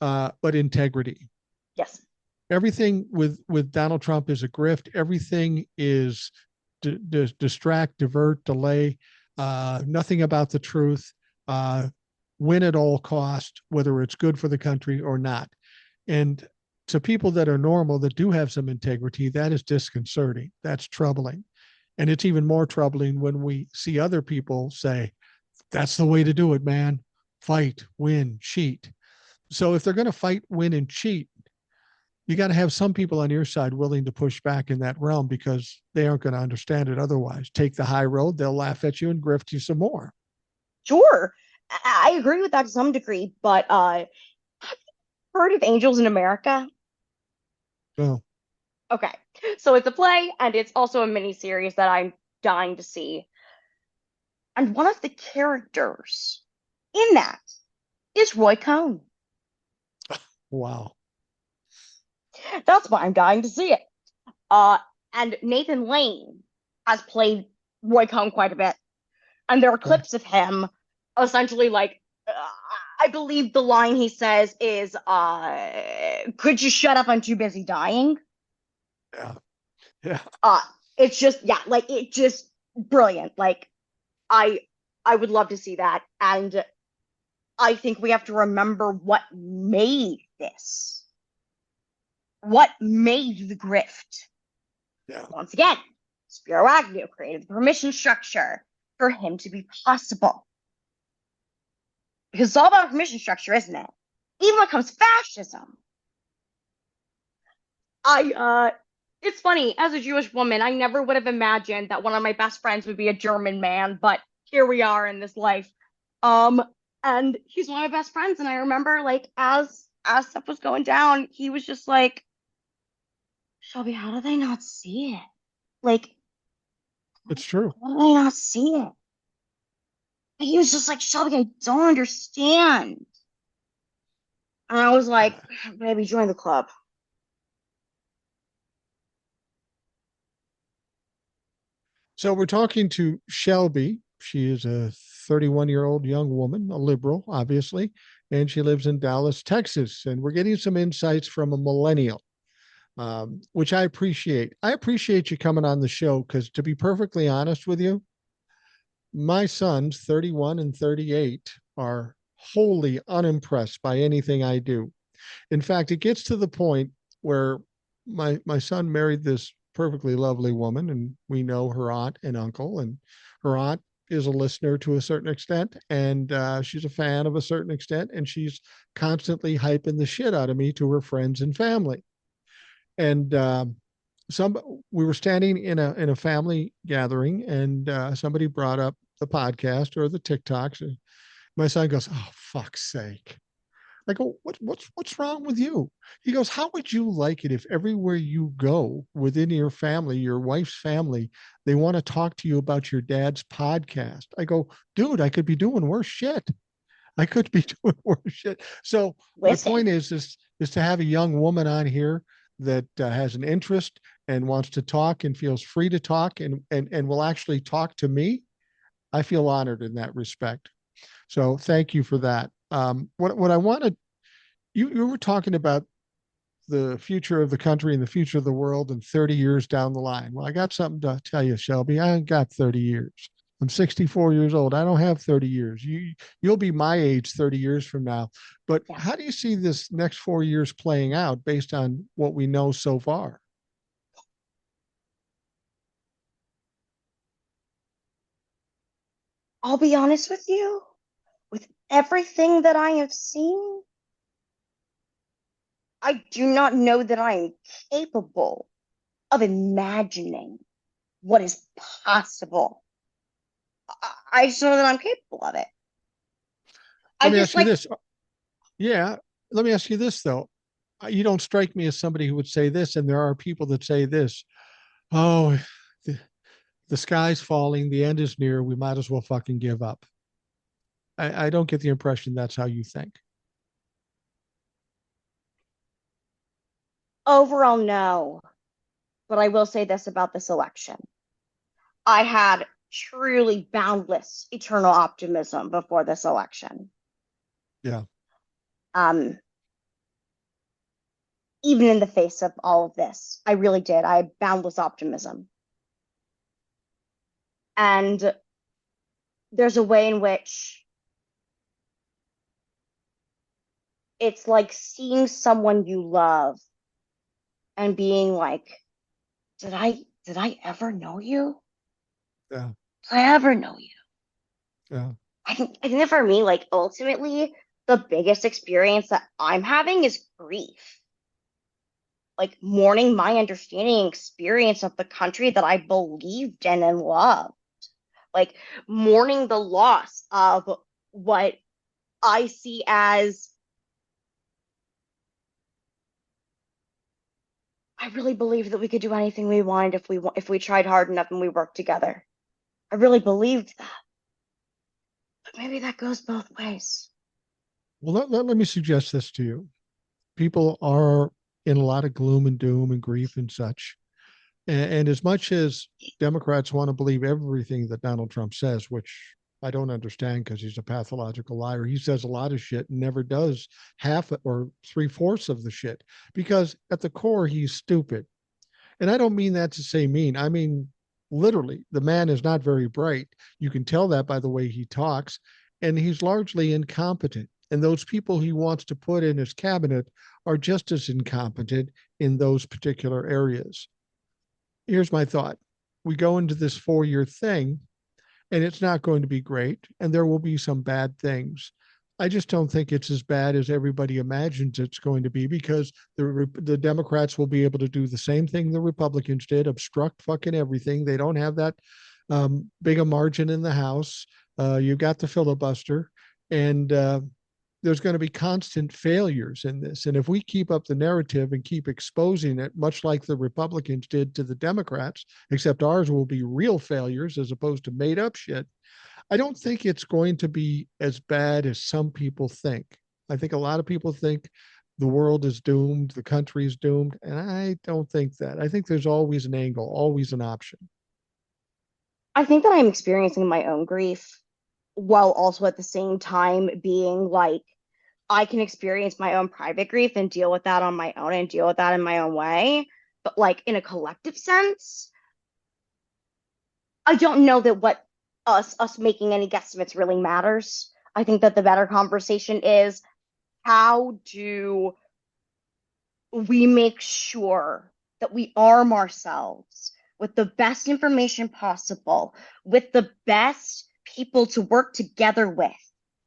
but integrity. Yes. Everything with Donald Trump is a grift. Everything is distract, divert, delay. Nothing about the truth. Uh, win at all cost, whether it's good for the country or not. And to people that are normal, that do have some integrity, that is disconcerting. That's troubling. And it's even more troubling when we see other people say, that's the way to do it, man. Fight, win, cheat. So if they're going to fight, win, and cheat, you got to have some people on your side willing to push back in that realm because they aren't going to understand it otherwise. Take the high road, they'll laugh at you and grift you some more. Sure. I agree with that to some degree, but heard of Angels in America? So, Okay. So it's a play and it's also a mini series that I'm dying to see. And one of the characters in that is Roy Cohn. wow. That's why I'm dying to see it. Uh, and Nathan Lane has played Roy Cohn quite a bit. And there are Okay. clips of him essentially like, I believe the line he says is, could you shut up? I'm too busy dying. Yeah. Yeah. Uh, it's just, yeah, like it just brilliant. Like I, I would love to see that. And I think we have to remember what made this, what made the grift. Yeah. Once again, Spiro Agnew created the permission structure for him to be possible. Because it's all about permission structure, isn't it? Even when it comes to fascism. It's funny, as a Jewish woman, I never would have imagined that one of my best friends would be a German man, but here we are in this life. Um, and he's one of my best friends, and I remember like as stuff was going down, he was just like, Shelby, how do they not see it? Like, It's true. how do they not see it? And he was just like, Shelby, I don't understand. And I was like, baby, join the club. So we're talking to Shelby. She is a 31-year-old young woman, a liberal, obviously, and she lives in Dallas, Texas. And we're getting some insights from a millennial, which I appreciate. I appreciate you coming on the show because, to be perfectly honest with you, my sons, 31 and 38, are wholly unimpressed by anything I do. In fact, it gets to the point where my son married this perfectly lovely woman, and we know her aunt and uncle, and her aunt is a listener to a certain extent, and she's a fan of a certain extent, and she's constantly hyping the shit out of me to her friends and family. And some we were standing in a family gathering, and somebody brought up the podcast or the TikToks. And my son goes, "Oh, fuck's sake." I go, what's wrong with you? He goes, how would you like it if everywhere you go within your family, your wife's family, they want to talk to you about your dad's podcast? I go, dude, I could be doing worse shit. I could be doing worse shit. So my Listen, point is to have a young woman on here that has an interest and wants to talk and feels free to talk and will actually talk to me. I feel honored in that respect. So thank you for that. What I wanted, you were talking about the future of the country and the future of the world and 30 years down the line. Well, I got something to tell you, Shelby. I ain't got 30 years. I'm 64 years old. I don't have 30 years. You'll be my age 30 years from now. But yes, how do you see this next 4 years playing out based on what we know so far? I'll be honest with you. With everything that I have seen, I do not know that I am capable of imagining what is possible. I just know that I'm capable of it. I Let me just ask you like, this. Yeah, let me ask you this though. You don't strike me as somebody who would say this, and there are people that say this. Oh, the, the sky's falling, the end is near. We might as well fucking give up. I don't get the impression that's how you think. overall, no. But I will say this about this election. I had truly boundless eternal optimism before this election. Yeah. Um, Even in the face of all of this, I really did. I had boundless optimism. And there's a way in which it's like seeing someone you love and being like, did I ever know you? Yeah. Did I ever know you? Yeah. I think that for me, like ultimately, the biggest experience that I'm having is grief. Like mourning my understanding and experience of the country that I believed in and loved. Like mourning the loss of what I see as I really believed that we could do anything we wanted if we tried hard enough and we worked together. I really believed that. But maybe that goes both ways. Well, let me suggest this to you. People are in a lot of gloom and doom and grief and such. And as much as Democrats want to believe everything that Donald Trump says, which I don't understand because he's a pathological liar, he says a lot of shit and never does half or three-fourths of the shit because at the core, he's stupid. And I don't mean that to say mean. I mean, literally, the man is not very bright. You can tell that by the way he talks, and he's largely incompetent. And those people he wants to put in his cabinet are just as incompetent in those particular areas. Here's my thought. We go into this 4 year thing, and it's not going to be great, and there will be some bad things. I just don't think it's as bad as everybody imagines it's going to be because the Democrats will be able to do the same thing the Republicans did, obstruct fucking everything. They don't have that big a margin in the House. You got the filibuster, and there's going to be constant failures in this. And if we keep up the narrative and keep exposing it, much like the Republicans did to the Democrats, except ours will be real failures as opposed to made up shit, I don't think it's going to be as bad as some people think. I think a lot of people think the world is doomed, the country is doomed. And I don't think that. I think there's always an angle, always an option. I think that I'm experiencing my own grief while also at the same time being like, I can experience my own private grief and deal with that on my own and deal with that in my own way. But like in a collective sense, I don't know that what us making any guesstimates really matters. I think that the better conversation is how do we make sure that we arm ourselves with the best information possible, with the best people to work together with,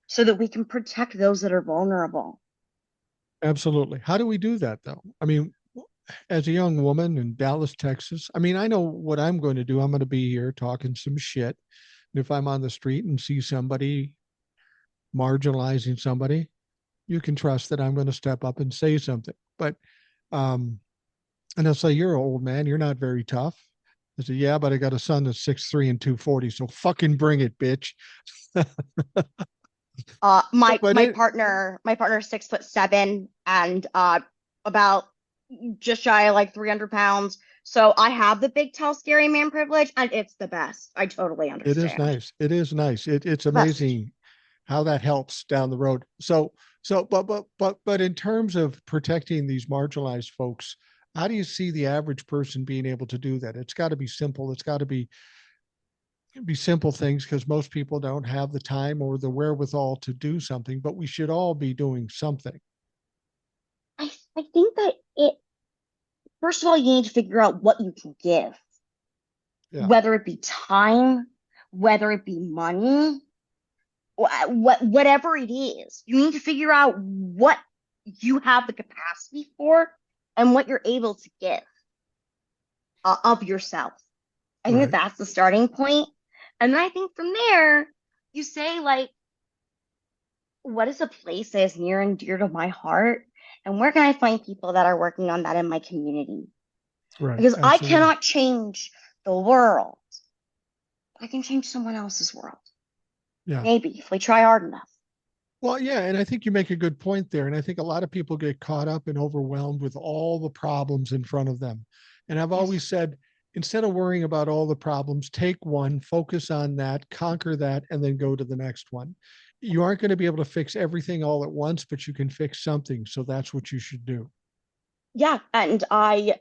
so that we can protect those that are vulnerable. Absolutely. How do we do that, though? I mean, as a young woman in Dallas, Texas, I mean, I know what I'm going to do. I'm going to be here talking some shit. And if I'm on the street and see somebody marginalizing somebody, you can trust that I'm going to step up and say something. But, um, and they'll say, "You're an old man. You're not very tough." I said, "Yeah, but I got a son that's 6'3" and 240. So fucking bring it, bitch." My But my it, partner, my partner's 6'7" and about just shy of like 300 pounds. So I have the big, tall, scary man privilege, and it's the best. I totally it is understand. nice. It is nice. It's The best. amazing how that helps down the road. But in terms of protecting these marginalized folks, how do you see the average person being able to do that? It's got to be simple. It's got to be simple things because most people don't have the time or the wherewithal to do something, but we should all be doing something. I think that first of all, you need to figure out what you can give, Yeah. whether it be time, whether it be money, whatever it is. You need to figure out what you have the capacity for and what you're able to give of yourself. I think that Right. that's the starting point. And then I think from there, you say, like, what is a place that is near and dear to my heart? And where can I find people that are working on that in my community? Right. Because I Absolutely. cannot change the world. I can change someone else's world. Yeah. Maybe if we try hard enough. Well, yeah, and I think you make a good point there. And I think a lot of people get caught up and overwhelmed with all the problems in front of them. And I've always Yes, said, instead of worrying about all the problems, take one, focus on that, conquer that, and then go to the next one. You aren't going to be able to fix everything all at once, but you can fix something. So that's what you should do. yeah, and I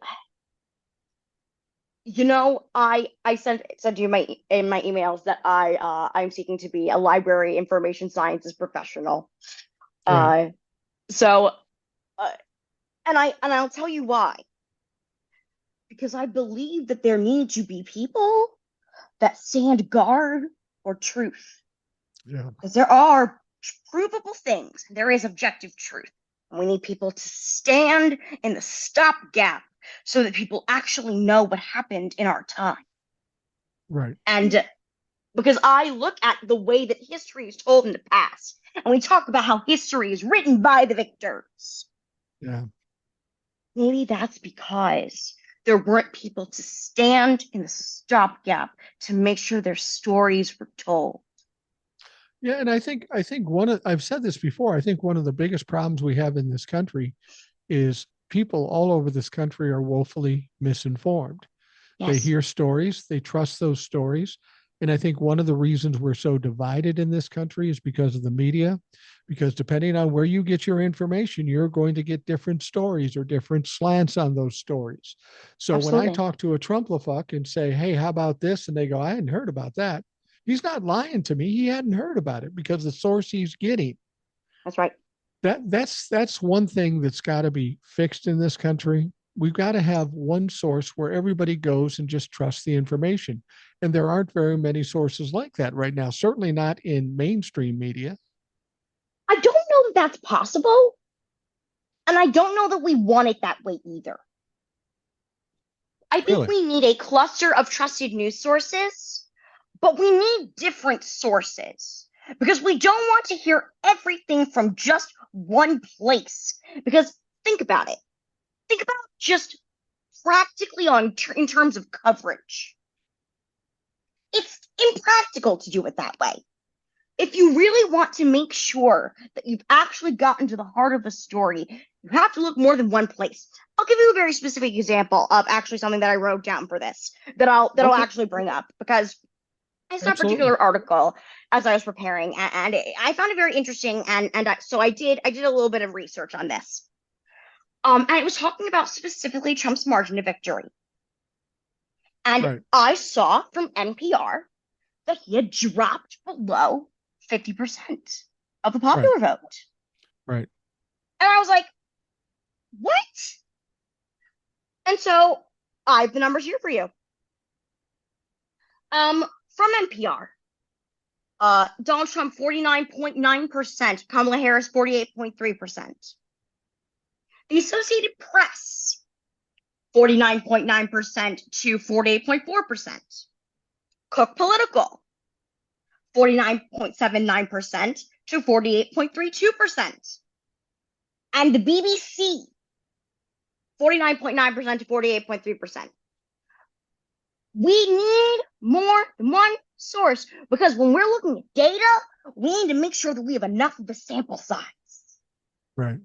said to you in my emails that I'm seeking to be a library information sciences professional. Right. Uh, so uh, I'll tell you why. Because I believe that there need to be people that stand guard for truth. Yeah. Because there are provable things. There is objective truth. And we need people to stand in the stopgap so that people actually know what happened in our time. Right. And because I look at the way that history is told in the past, and we talk about how history is written by the victors. Yeah. Maybe that's because there weren't people to stand in the stopgap to make sure their stories were told. Yeah, and I think one of I've said this before. I think one of the biggest problems we have in this country is people all over this country are woefully misinformed. They Yes, hear stories, they trust those stories. And I think one of the reasons we're so divided in this country is because of the media, because depending on where you get your information, you're going to get different stories or different slants on those stories. So when I absolutely. talk to a Trumplefuck and say, "Hey, how about this?" And they go, "I hadn't heard about that." He's not lying to me. He hadn't heard about it because the source he's getting. That's right. That's one thing that's got to be fixed in this country. We've got to have one source where everybody goes and just trusts the information. And there aren't very many sources like that right now, certainly not in mainstream media. I don't know that that's possible, and I don't know that we want it that way either. I think Really? we need a cluster of trusted news sources, but we need different sources because we don't want to hear everything from just one place. Because think about it. Think about just practically in terms of coverage. It's impractical to do it that way. If you really want to make sure that you've actually gotten to the heart of the story, you have to look more than one place. I'll give you a very specific example of actually something that I wrote down for this that I'll Okay, actually bring up because I saw a absolutely. particular article as I was preparing, and I found it very interesting, so I did a little bit of research on this. And it was talking about specifically Trump's margin of victory, and Right, I saw from NPR that he had dropped below 50% of the right, popular vote. right, And I was like, what? And so I have the numbers here for you. From NPR, Donald Trump 49.9%, Kamala Harris 48.3%. The Associated Press 49.9% to 48.4%. Cook Political, 49.79% to 48.32%. And the BBC, 49.9% to 48.3%. We need more than one source because when we're looking at data, we need to make sure that we have enough of a sample size. Right.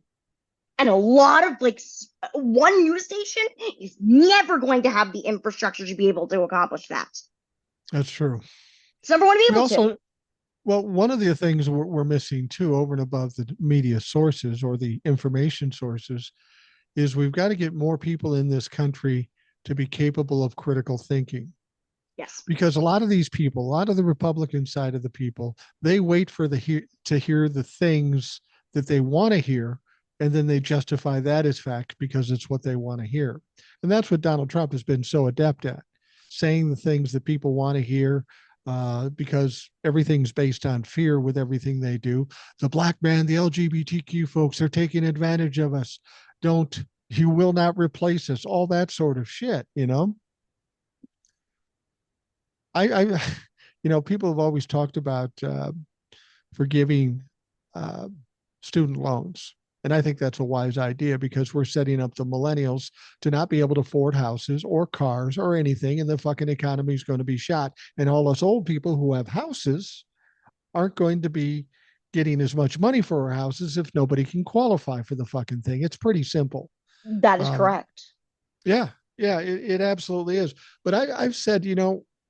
And a lot of one news station is never going to have the infrastructure to be able to accomplish that. That's true. It's never going to be We able to. also, well, one of the things we're missing too, over and above the media sources or the information sources, is we've got to get more people in this country to be capable of critical thinking. Yes. Because a lot of these people, a lot of the Republican side of the people, they wait for to hear the things that they want to hear, and then they justify that as fact because it's what they want to hear. And that's what Donald Trump has been so adept at, saying the things that people want to hear, because everything's based on fear with everything they do. The black man, the LGBTQ folks, they're taking advantage of us. Don't, you will not replace us, all that sort of shit, you know? I people have always talked about forgiving uh, student loans. And I think that's a wise idea because we're setting up the millennials to not be able to afford houses or cars or anything. And the fucking economy is going to be shot. And all us old people who have houses aren't going to be getting as much money for our houses if nobody can qualify for the fucking thing. It's pretty simple. That is Um, correct. yeah, yeah, it absolutely is. But I've said,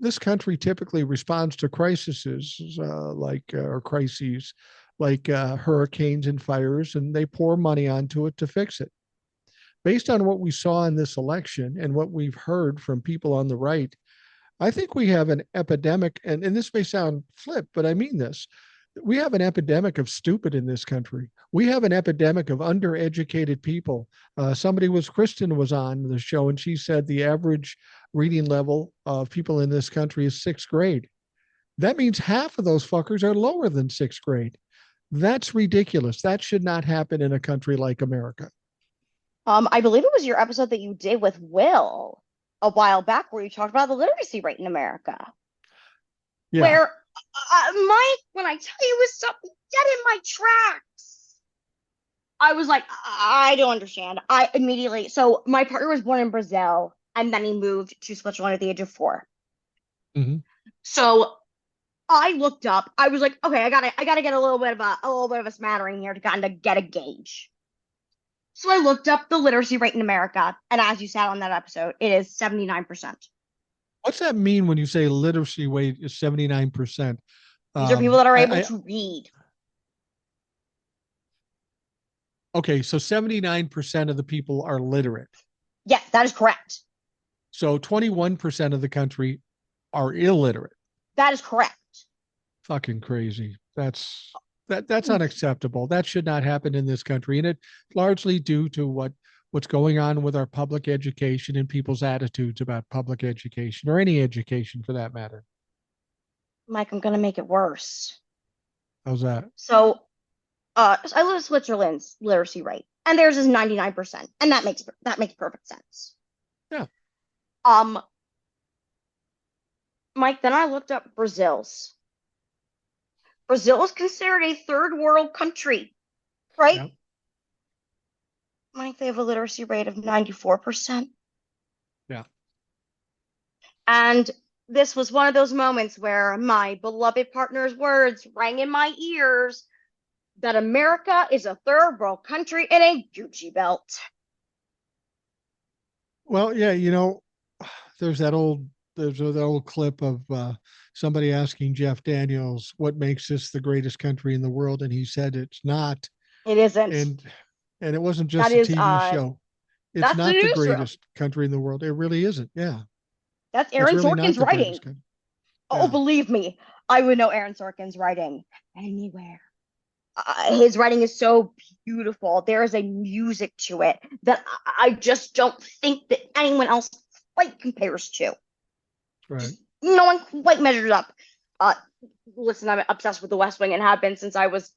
this country typically responds to crises or crises like hurricanes and fires, and they pour money onto it to fix it. Based on what we saw in this election and what we've heard from people on the right, I think we have an epidemic, and this may sound flip, but I mean this. We have an epidemic of stupid in this country. We have an epidemic of undereducated people. Kristen was on the show, and she said the average reading level of people in this country is sixth grade. That means half of those fuckers are lower than sixth grade. That's ridiculous. That should not happen in a country like America. I believe it was your episode that you did with Will a while back where you talked about the literacy rate in America. Yeah. Where, Mike, when I tell you it stopped me dead in my tracks, I was like, I don't understand. I immediately, so my partner was born in Brazil and then he moved to Switzerland at the age of 4. Mm-hmm. So I looked up, I was like, okay, I gotta get a little bit of a smattering here to kind of get a gauge. So I looked up the literacy rate in America, and as you said on that episode, it is 79%. What's that mean when you say literacy rate is 79%? These are people that are able I to read. okay, so 79% of the people are literate. Yes, that is correct. So 21% of the country are illiterate. That is correct. Fucking crazy. That's unacceptable. That should not happen in this country. And it's largely due to what's going on with our public education and people's attitudes about public education or any education for that matter. Mike, I'm gonna make it worse. How's that? So, I live in Switzerland's literacy rate, and theirs is 99%, and that makes perfect sense. Yeah. Um, Mike, then I looked up Brazil's. Brazil is considered a third world country, right? Yeah. Mike, they have a literacy rate of 94%. Yeah. And this was one of those moments where my beloved partner's words rang in my ears that America is a third world country in a Gucci belt. Well, yeah, there's that old clip of somebody asking Jeff Daniels what makes this the greatest country in the world, and he said it's not. It isn't. And it wasn't That just a is TV show. It's that's the not the newsroom. greatest country in the world. It really isn't. Yeah, That's it's Aaron really not Sorkin's the writing. greatest country. Oh, Yeah. believe me, I would know Aaron Sorkin's writing anywhere. His writing is so beautiful. There is a music to it that I just don't think that anyone else quite compares to. Right. No one quite measures up. Uh, Listen, I'm obsessed with The West Wing and have been since I was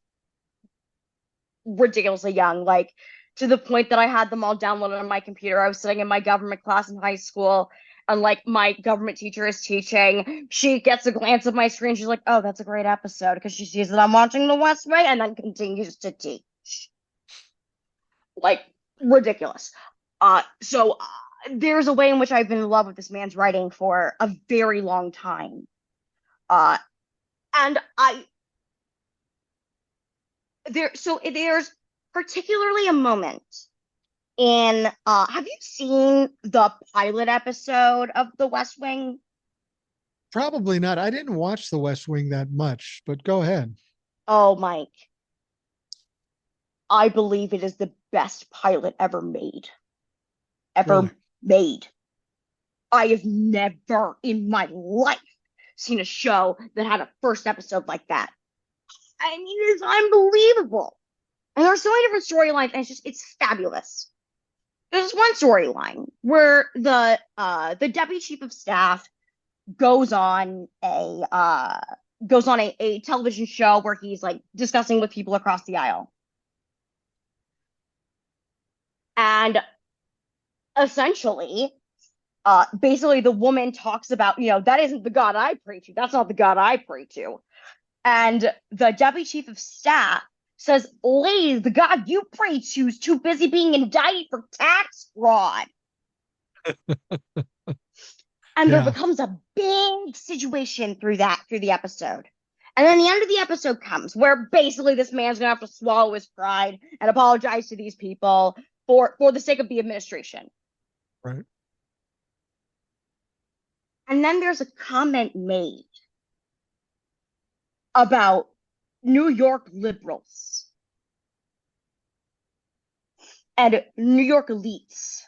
ridiculously young. Like, to the point that I had them all downloaded on my computer. I was sitting in my government class in high school, and like my government teacher is teaching. She gets a glance at my screen. She's like, "Oh, that's a great episode," because she sees that I'm watching The West Wing, and then continues to teach. Like ridiculous. So there's a way in which I've been in love with this man's writing for a very long time. Uh, and I there's particularly a moment in have you seen the pilot episode of The West Wing? Probably not. I didn't watch The West Wing that much, but go ahead. Oh, Mike, I believe it is the best pilot ever made. Really? Ever made. I have never in my life seen a show that had a first episode like that. I mean, it's unbelievable. And there's so many different storylines, and it's fabulous. There's one storyline where the deputy chief of staff goes on a television show where he's like discussing with people across the aisle. And essentially, basically the woman talks about, that isn't the God I pray to. That's not the God I pray to. And the deputy chief of staff says, lady, the God you pray to is too busy being indicted for tax fraud. And there Yeah. becomes a big situation through the episode. And then the end of the episode comes where basically this man's gonna have to swallow his pride and apologize to these people for the sake of the administration. Right. And then there's a comment made about New York liberals and New York elites.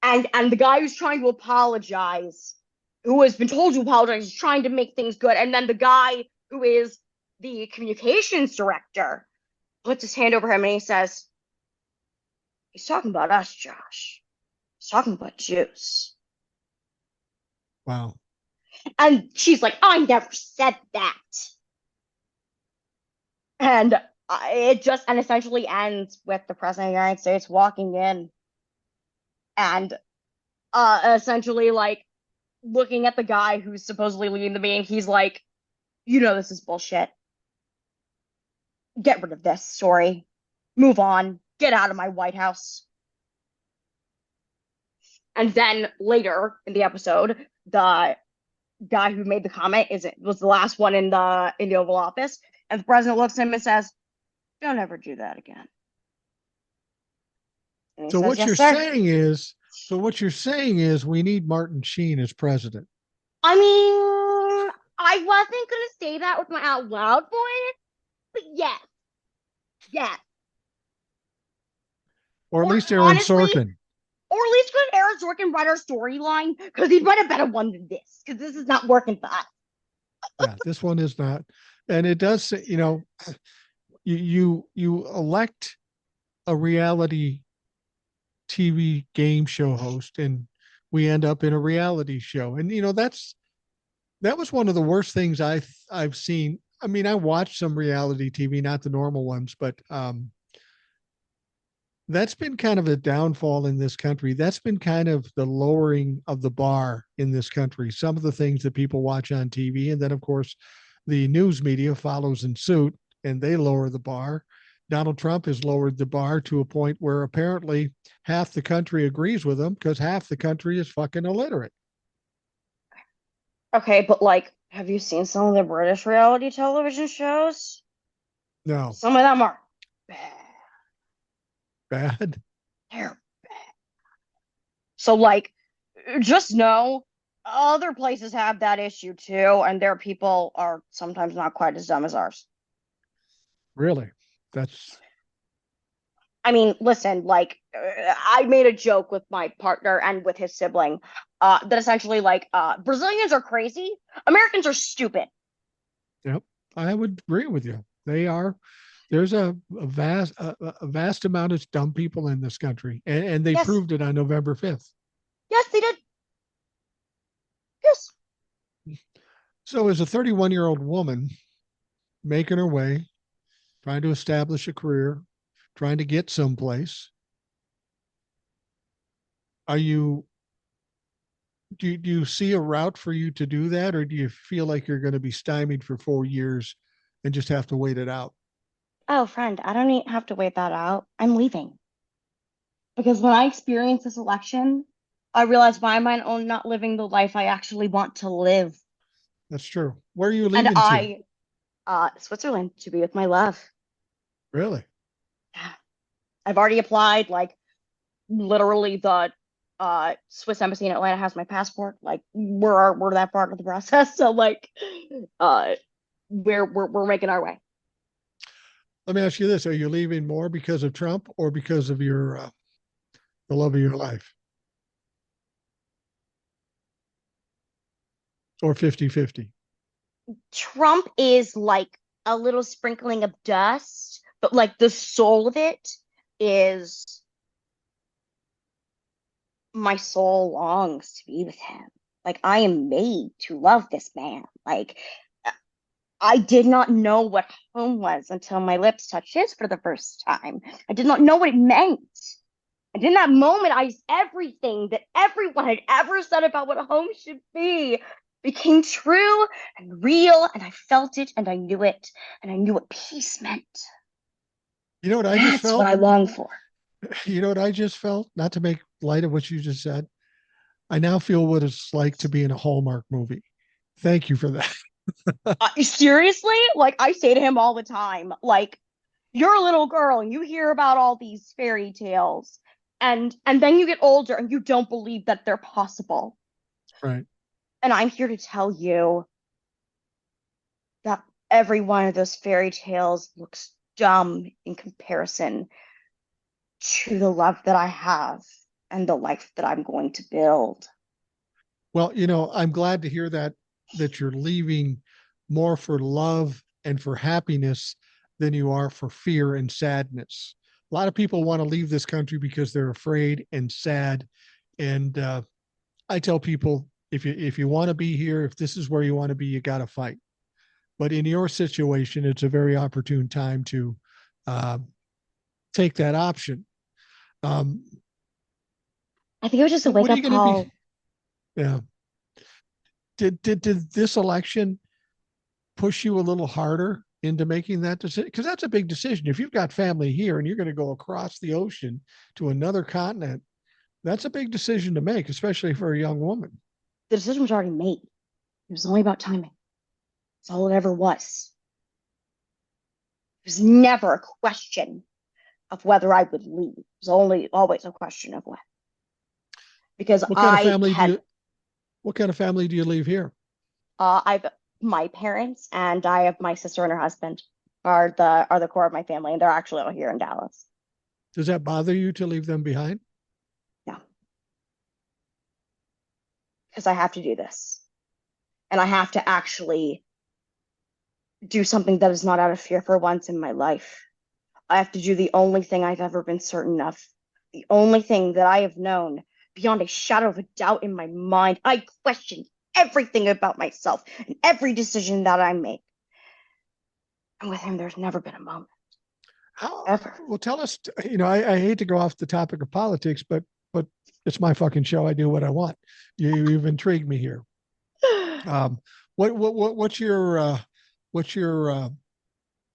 And the guy who's trying to apologize, who has been told to apologize, is trying to make things good. And then the guy who is the communications director puts his hand over him and he says, he's talking about us, Josh. He's talking about Jews. Wow. And she's like, I never said that. And it essentially ends with the president of the United States walking in and essentially like looking at the guy who's supposedly leading the meeting. He's like, this is bullshit. Get rid of this story. Move on. Get out of my White House. And then later in the episode, the guy who made the comment was the last one in the Oval Office, and the president looks at him and says, "Don't ever do that again." And he So says, what "Yes, you're sir." saying is, so what you're saying is we need Martin Sheen as president. I mean, I wasn't gonna say that with my out loud voice, but yes, yes. Or at Or least Aaron honestly, Sorkin. or at least could Aaron Sorkin write our storyline because he'd write a better one than this because this is not working for us. Yeah, this one is not. And it does say, you elect a reality TV game show host and we end up in a reality show. And that was one of the worst things I've seen. I mean, I watched some reality TV, not the normal ones, but that's been kind of a downfall in this country. That's been kind of the lowering of the bar in this country. Some of the things that people watch on TV, and then of course the news media follows in suit and they lower the bar. Donald Trump has lowered the bar to a point where apparently half the country agrees with him because half the country is fucking illiterate. Okay, but like, have you seen some of the British reality television shows? No, Some of them are bad. bad. They're So like, just know other places have that issue too, and their people are sometimes not quite as dumb as ours. Really. That's I mean, listen, like I made a joke with my partner and with his sibling, that essentially like Brazilians are crazy, Americans are stupid. Yep. I would agree with you. They are. There's a vast amount of dumb people in this country, and they Yes, proved it on November 5th. yes, they did. Yes. So, as a 31-year-old woman making her way, trying to establish a career, trying to get someplace. Are you do you see a route for you to do that, or do you feel like you're going to be stymied for 4 years and just have to wait it out? Oh, friend, I don't have to wait that out. I'm leaving. Because when I experienced this election, I realized why am I not living the life I actually want to live? That's true. Where are you And leaving to? Switzerland to be with my love. Really? I've already applied, like literally the Swiss embassy in Atlanta has my passport. Like we're that part of the process. So like uh we're making our way. Let me ask you this: are you leaving more because of Trump or because of your the love of your life, or 50-50? Trump is like a little sprinkling of dust, but like the soul of it is my soul longs to be with him. Like I am made to love this man. Like I did not know what home was until my lips touched his for the first time. I did not know what it meant. And in that moment, everything that everyone had ever said about what home should be became true and real, and I felt it and I knew it, and I knew what peace meant. You know what I just That's what felt? I long for. You know what I just felt? Not to make light of what you just said. I now feel what it's like to be in a Hallmark movie. Thank you for that. Seriously, like I say to him all the time, like you're a little girl and you hear about all these fairy tales, and then you get older and you don't believe that they're possible. Right. And I'm here to tell you that every one of those fairy tales looks dumb in comparison to the love that I have and the life that I'm going to build. Well, I'm glad to hear that you're leaving more for love and for happiness than you are for fear and sadness. A lot of people want to leave this country because they're afraid and sad. And I tell people, if you want to be here, if this is where you want to be, you got to fight. But in your situation, it's a very opportune time to uh, take that option. Um, I think it was just a what wake are you up going to be? call. Yeah. Did this election push you a little harder into making that decision? Because that's a big decision. If you've got family here and you're going to go across the ocean to another continent, that's a big decision to make, especially for a young woman. The decision was already made. It was only about timing. That's all it ever was. It was never a question of whether I would leave. It was only always a question of when. Because What kind of I family do had you what kind of family do you leave here? I've my parents and I have my sister and her husband are the core of my family, and they're actually all here in Dallas. Does that bother you to leave them behind? Yeah, because I have to do this, and I have to actually do something that is not out of fear for once in my life. I have to do the only thing I've ever been certain of, the only thing that I have known beyond a shadow of a doubt in my mind. I question everything about myself and every decision that I make. And with him, there's never been a moment, How ever. well tell us, I hate to go off the topic of politics, but it's my fucking show. I do what I want. You've intrigued me here. Um, what's your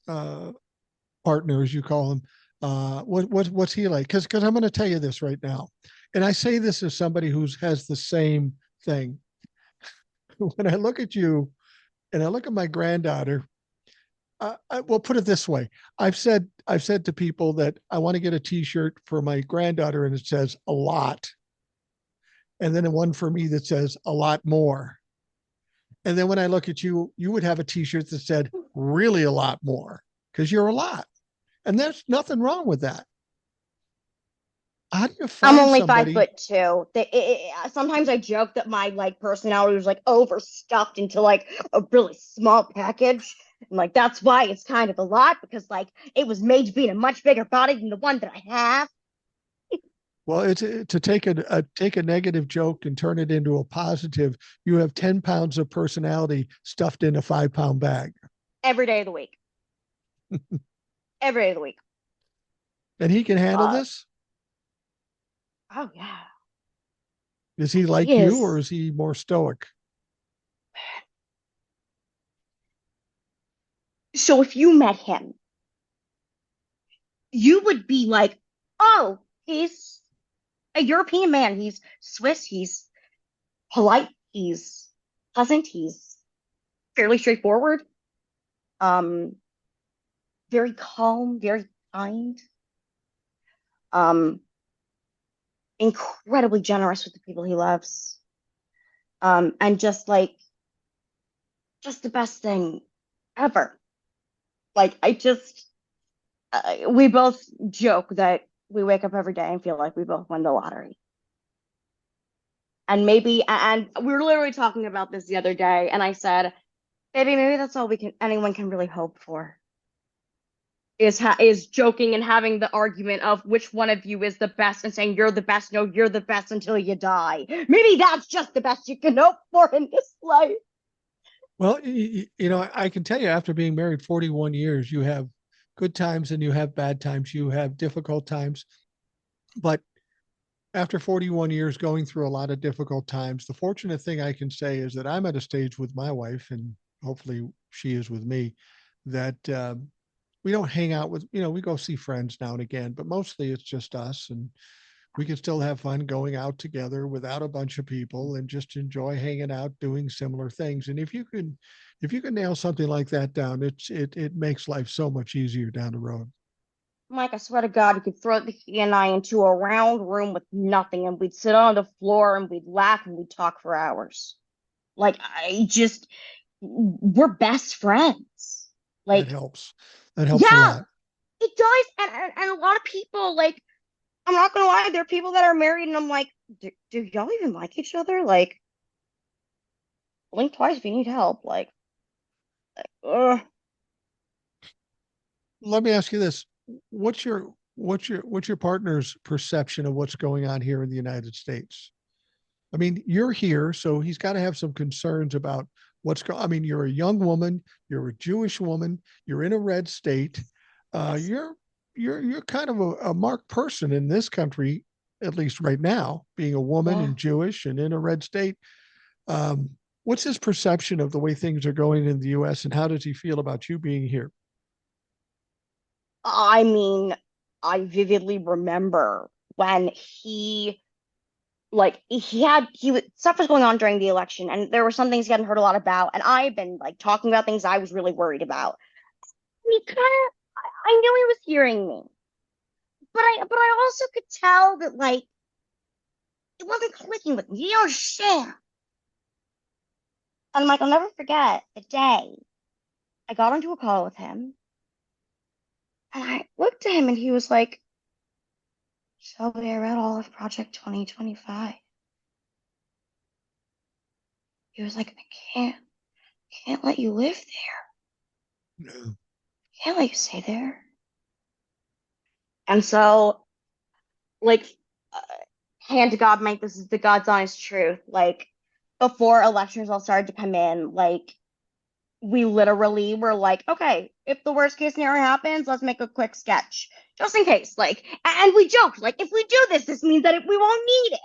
uh, partner, as you call him? What's he like? Because I'm going to tell you this right now, and I say this as somebody who has the same thing. When I look at you and I look at my granddaughter, well, put it this way: I've said to people that I want to get a T-shirt for my granddaughter, and it says a lot, and then one for me that says a lot more. And then when I look at you, you would have a T-shirt that said really a lot more because you're a lot. And there's nothing wrong with that. How do you I'm find only five somebody? foot two. Sometimes I joke that my like personality was like overstuffed into like a really small package. And like that's why it's kind of a lot because like it was made to be in a much bigger body than the one that I have Well, it's to take a negative joke and turn it into a positive. You have 10 pounds of personality stuffed in a 5 pound bag. every day of the week. Every day of the week. And he can handle Uh, this? oh yeah, Is he he like you or is. is he more stoic? So if you met him, you would be like, oh, he's a European man. He's Swiss. He's polite. He's pleasant. He's fairly straightforward. Um, very calm, very kind. Um, incredibly generous with the people he loves. And just like just the best thing ever. Like we both joke that we wake up every day and feel like we both won the lottery. And we were literally talking about this the other day, and I said, "Baby, maybe that's all anyone can really hope for." Is joking and having the argument of which one of you is the best and saying you're the best. No, you're the best until you die. Maybe that's just the best you can hope for in this life. Well, I can tell you after being married 41 years, you have good times and you have bad times, you have difficult times. But after 41 years going through a lot of difficult times, the fortunate thing I can say is that I'm at a stage with my wife, and hopefully she is with me, that we don't hang out with, we go see friends now and again, but mostly it's just us. And we can still have fun going out together without a bunch of people and just enjoy hanging out, doing similar things. And if you can nail something like that down, it makes life so much easier down the road. Mike, I swear to God, you could throw he and I into a round room with nothing, and we'd sit on the floor and we'd laugh and we'd talk for hours. Like, we're best friends. That Like, helps. That helps a yeah, lot. it does. And a lot of people, like, I'm not gonna lie, there are people that are married, and I'm like, do y'all even like each other? Like, blink twice if you need help. Ugh. Let me ask you this. What's your partner's perception of what's going on here in the United States? I mean, you're here, so he's got to have some concerns about I mean, you're a young woman, you're a Jewish woman, you're in a red state. Uh, Yes. you're you're kind of a marked person in this country, at least right now, being a woman Yeah. and Jewish and in a red state. Um, what's his perception of the way things are going in the U.S. and how does he feel about you being here? I mean, I vividly remember when stuff was going on during the election, and there were some things he hadn't heard a lot about, and I've been like talking about things I was really worried about. He kind of, I knew he was hearing me, but I also could tell that like it wasn't clicking with me. You understand? And like I'll never forget the day I got onto a call with him, and I looked at him, and he was like, "Shelby, I read all of Project 2025." He was like, "I can't let you live there. No. I can't let you stay there." And so, like, uh, hand to God, Mike, this is the God's honest truth. Like, before elections all started to come in, like, we literally were like, okay, if the worst case scenario happens, let's make a quick sketch just in case. Like, and we joked, like, if we do this, this means that we won't need it.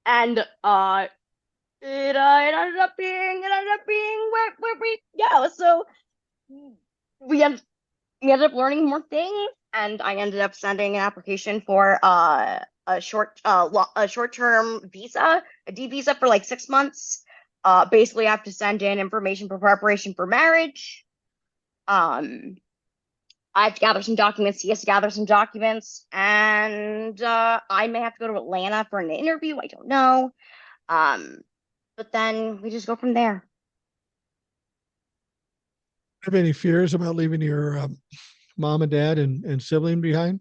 And it ended up being where we go. So we end, we ended up learning more things, and I ended up sending an application for a short term visa, a D visa for like 6 months. Basically, I have to send in information for preparation for marriage. Um, I have to gather some documents. He has to gather some documents, and I may have to go to Atlanta for an interview. I don't know. Um, but then we just go from there. Have any fears about leaving your mom and dad and sibling behind?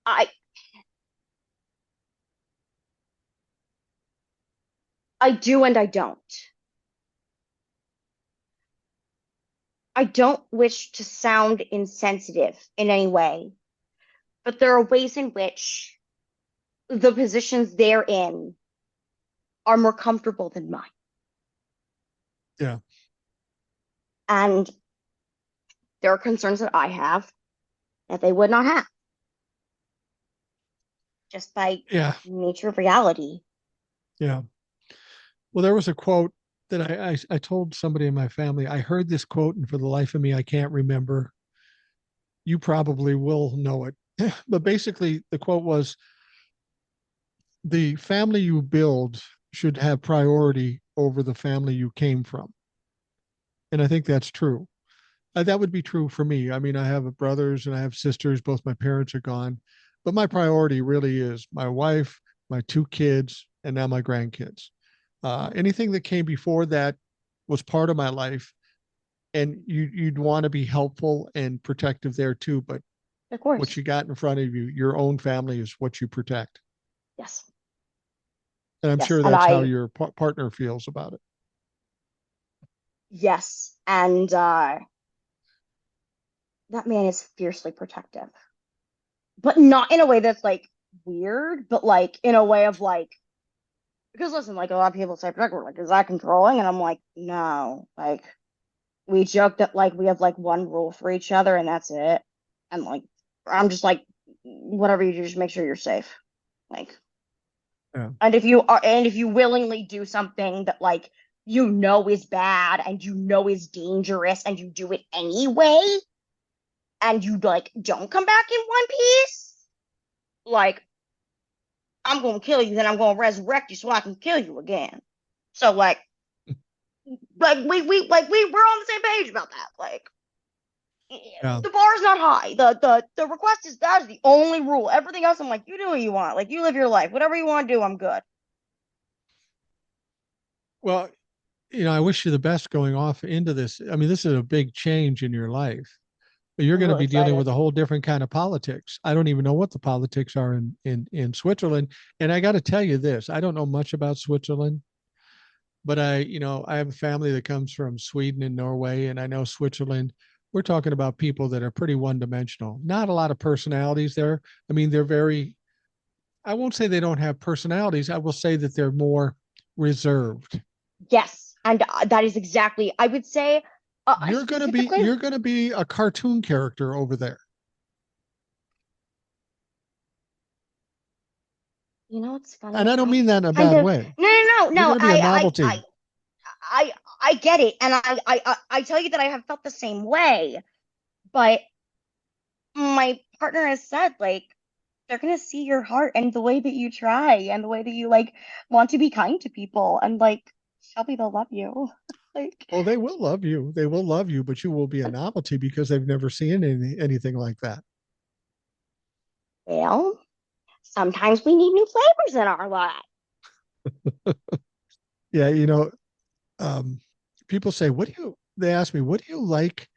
I I do and I don't. I don't wish to sound insensitive in any way, but there are ways in which the positions they're in are more comfortable than mine. Yeah. And there are concerns that I have that they would not have just by Yeah. nature of reality. Yeah. Well, there was a quote that I told somebody in my family. I heard this quote, and for the life of me, I can't remember. You probably will know it. But basically, the quote was, the family you build should have priority over the family you came from. And I think that's true. That would be true for me. I mean, I have brothers and I have sisters. Both my parents are gone. But my priority really is my wife, my two kids, and now my grandkids. Anything that came before that was part of my life. And you'd want to be helpful and protective there too. But Of what course. you got in front of you, your own family, is what you protect. Yes. And I'm Yes. sure And that's how I, your partner feels about it. yes. And that man is fiercely protective, but not in a way that's like weird, but like in a way of like, because listen, like a lot of people say protective, like, is that controlling? And I'm like, no, like, we joke that like we have like one rule for each other and that's it. And like, I'm just like, whatever you do, just make sure you're safe. Like, Yeah. and if you willingly do something that like you know is bad and you know is dangerous and you do it anyway and you like don't come back in one piece, like I'm gonna kill you, then I'm gonna resurrect you so I can kill you again. So like we're on the same page about that. Like Yeah. the bar is not high. The request is that is the only rule. Everything else, I'm like, you do what you want. Like you live your life. Whatever you want to do, I'm good. Well, I wish you the best going off into this. I mean, this is a big change in your life. You're I'm going to really be dealing excited. with a whole different kind of politics. I don't even know what the politics are in Switzerland. And I got to tell you this, I don't know much about Switzerland, but I have a family that comes from Sweden and Norway, and I know Switzerland. We're talking about people that are pretty one-dimensional. Not a lot of personalities there. I mean, they're very, I won't say they don't have personalities. I will say that they're more reserved. Yes, and that is exactly. I would say, specifically, You're going to be a cartoon character over there. it's And funny. I don't I mean that in a kind bad of way. You're no. going to be a novelty. I I get it, and I tell you that I have felt the same way. But my partner has said like they're gonna see your heart and the way that you try and the way that you like want to be kind to people and like Shelby, they'll love you. Like, Oh, they will love you. They will love you, but you will be a novelty because they've never seen anything like that. well, sometimes we need new flavors in our life. Yeah, um, people say, they ask me, what do you like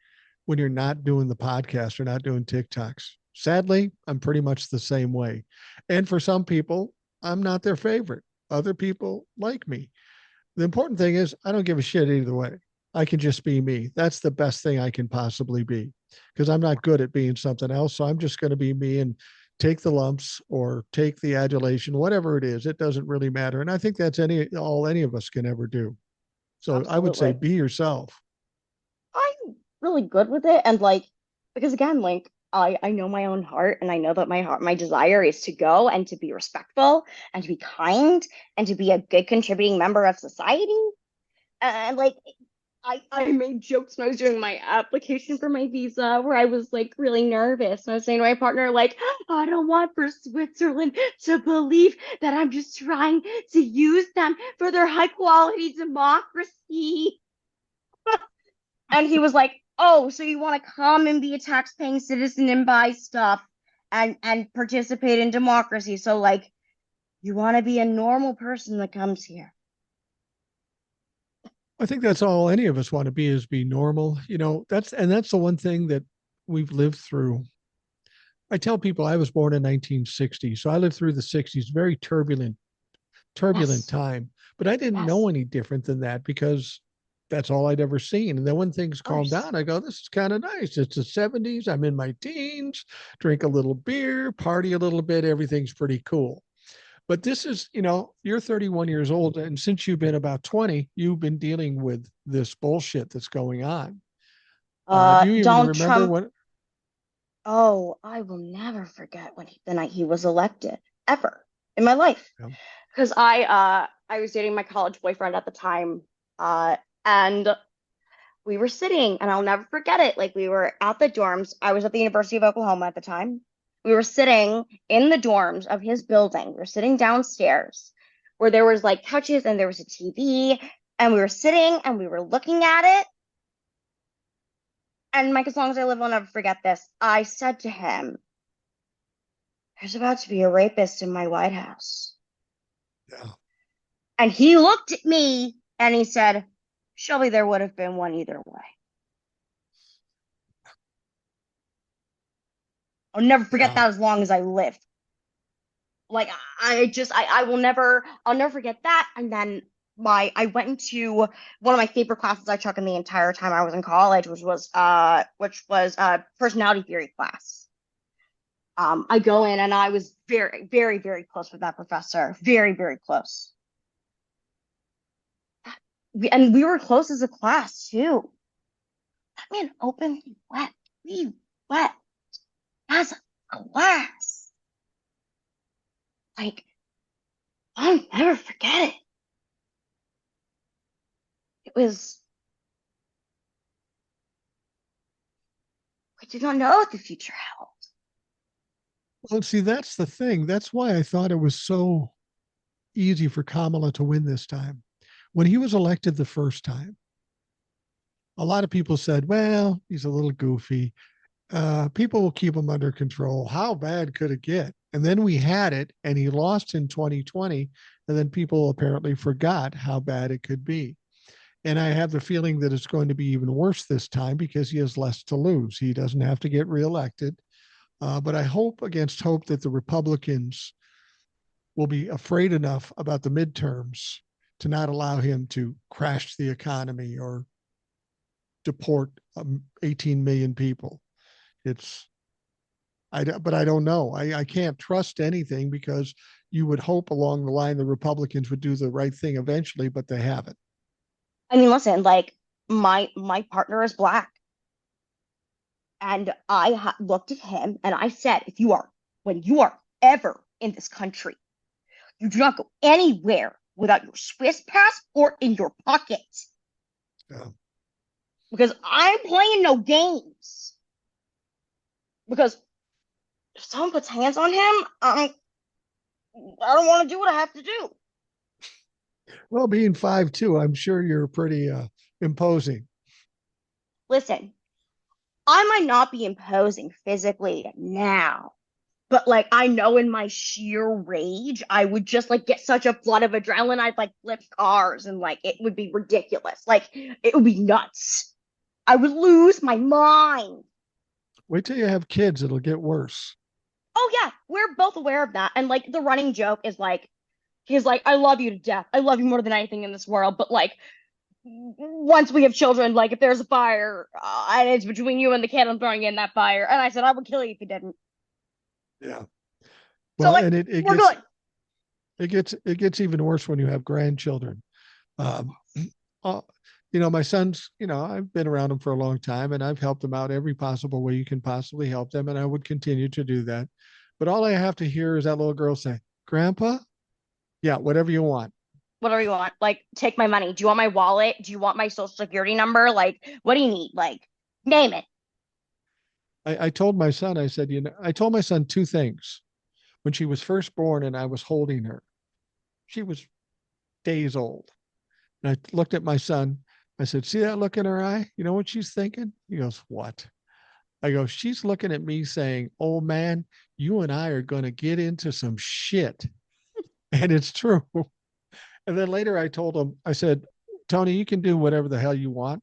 when you're not doing the podcast or not doing TikToks? Sadly, I'm pretty much the same way. And for some people, I'm not their favorite. Other people like me. The important thing is I don't give a shit either way. I can just be me. That's the best thing I can possibly be because I'm not good at being something else. So I'm just going to be me and take the lumps or take the adulation, whatever it is. It doesn't really matter. And I think that's any of us can ever do. So I would say Absolutely. be yourself. I'm really good with it and like because again, like I know my own heart and I know that my desire is to go and to be respectful and to be kind and to be a good contributing member of society. And like I made jokes when I was doing my application for my visa where I was like really nervous. And I was saying to my partner, like, I don't want for Switzerland to believe that I'm just trying to use them for their high quality democracy. And he was like, oh, so you want to come and be a tax-paying citizen and buy stuff and participate in democracy. So like you want to be a normal person that comes here. I think that's all any of us want to be is be normal. That's the one thing that we've lived through. I tell people I was born in 1960, so I lived through the 60s, very turbulent Yes. time. But I didn't Yes. know any different than that because that's all I'd ever seen. And then when things Of calm course. down, I go, this is kind of nice. It's the 70s. I'm in my teens, drink a little beer, party a little bit. Everything's pretty cool. But this is, you're 31 years old. And since you've been about 20, you've been dealing with this bullshit that's going on. Do you even Donald remember Trump. when? Oh, I will never forget the night he was elected, ever in my life. Yeah. Because I was dating my college boyfriend at the time, and we were sitting, and I'll never forget it. Like we were at the dorms. I was at the University of Oklahoma at the time. We were sitting in the dorms of his building. We were sitting downstairs where there was like couches and there was a TV, and we were sitting and we were looking at it. And Mike, as long as I live, I'll never forget this. I said to him, "There's about to be a rapist in my White House." Yeah. And he looked at me and he said, "Shelby, there would have been one either way." I'll never forget Yeah. that as long as I live. Like I will never, I'll never forget that. And then I went into one of my favorite classes I took in the entire time I was in college, which was personality theory class. I go in and I was very, very, very close with that professor. Very, very close. And we were close as a class too. That man openly wept. We wept as a class. Like, I'll never forget it. It was, we did not know what the future held. Well, see, that's the thing. That's why I thought it was so easy for Kamala to win this time. When he was elected the first time, a lot of people said, well, he's a little goofy. People will keep him under control. How bad could it get? And then we had it, and he lost in 2020. And then people apparently forgot how bad it could be. And I have the feeling that it's going to be even worse this time because he has less to lose. He doesn't have to get reelected. But I hope against hope that the Republicans will be afraid enough about the midterms to not allow him to crash the economy or deport 18 million people. It's but I don't know. I can't trust anything because you would hope along the line the Republicans would do the right thing eventually, but they haven't. I mean, listen, like my partner is black, and looked at him and I said, if you are, when you are ever in this country, you do not go anywhere without your Swiss passport in your pocket Yeah. because I'm playing no games. Because if someone puts hands on him, I don't want to do what I have to do. Well, being 5'2", I'm sure you're pretty imposing. Listen, I might not be imposing physically now, but like I know in my sheer rage, I would just like get such a flood of adrenaline, I'd like flip cars and like it would be ridiculous. Like it would be nuts. I would lose my mind. Wait till you have kids, it'll get worse. Oh yeah, we're both aware of that. And like the running joke is like he's like, I love you to death. I love you more than anything in this world. But like once we have children, like if there's a fire and it's between you and the kid, I'm throwing in that fire. And I said, I would kill you if you didn't. Yeah. So Well, like and we're good. it gets even worse when you have grandchildren. Um, uh, my sons, I've been around them for a long time and I've helped them out every possible way you can possibly help them. And I would continue to do that. But all I have to hear is that little girl say, Grandpa, yeah, whatever you want. Whatever you want. Like, take my money. Do you want my wallet? Do you want my social security number? Like, what do you need? Like, name it. I told my son, I said, I told my son two things. When she was first born and I was holding her, she was days old. And I looked at my son. I said, see that look in her eye? You know what she's thinking? He goes, what? I go, she's looking at me saying, old man, you and I are going to get into some shit. And it's true. And then later I told him, I said, Tony, you can do whatever the hell you want,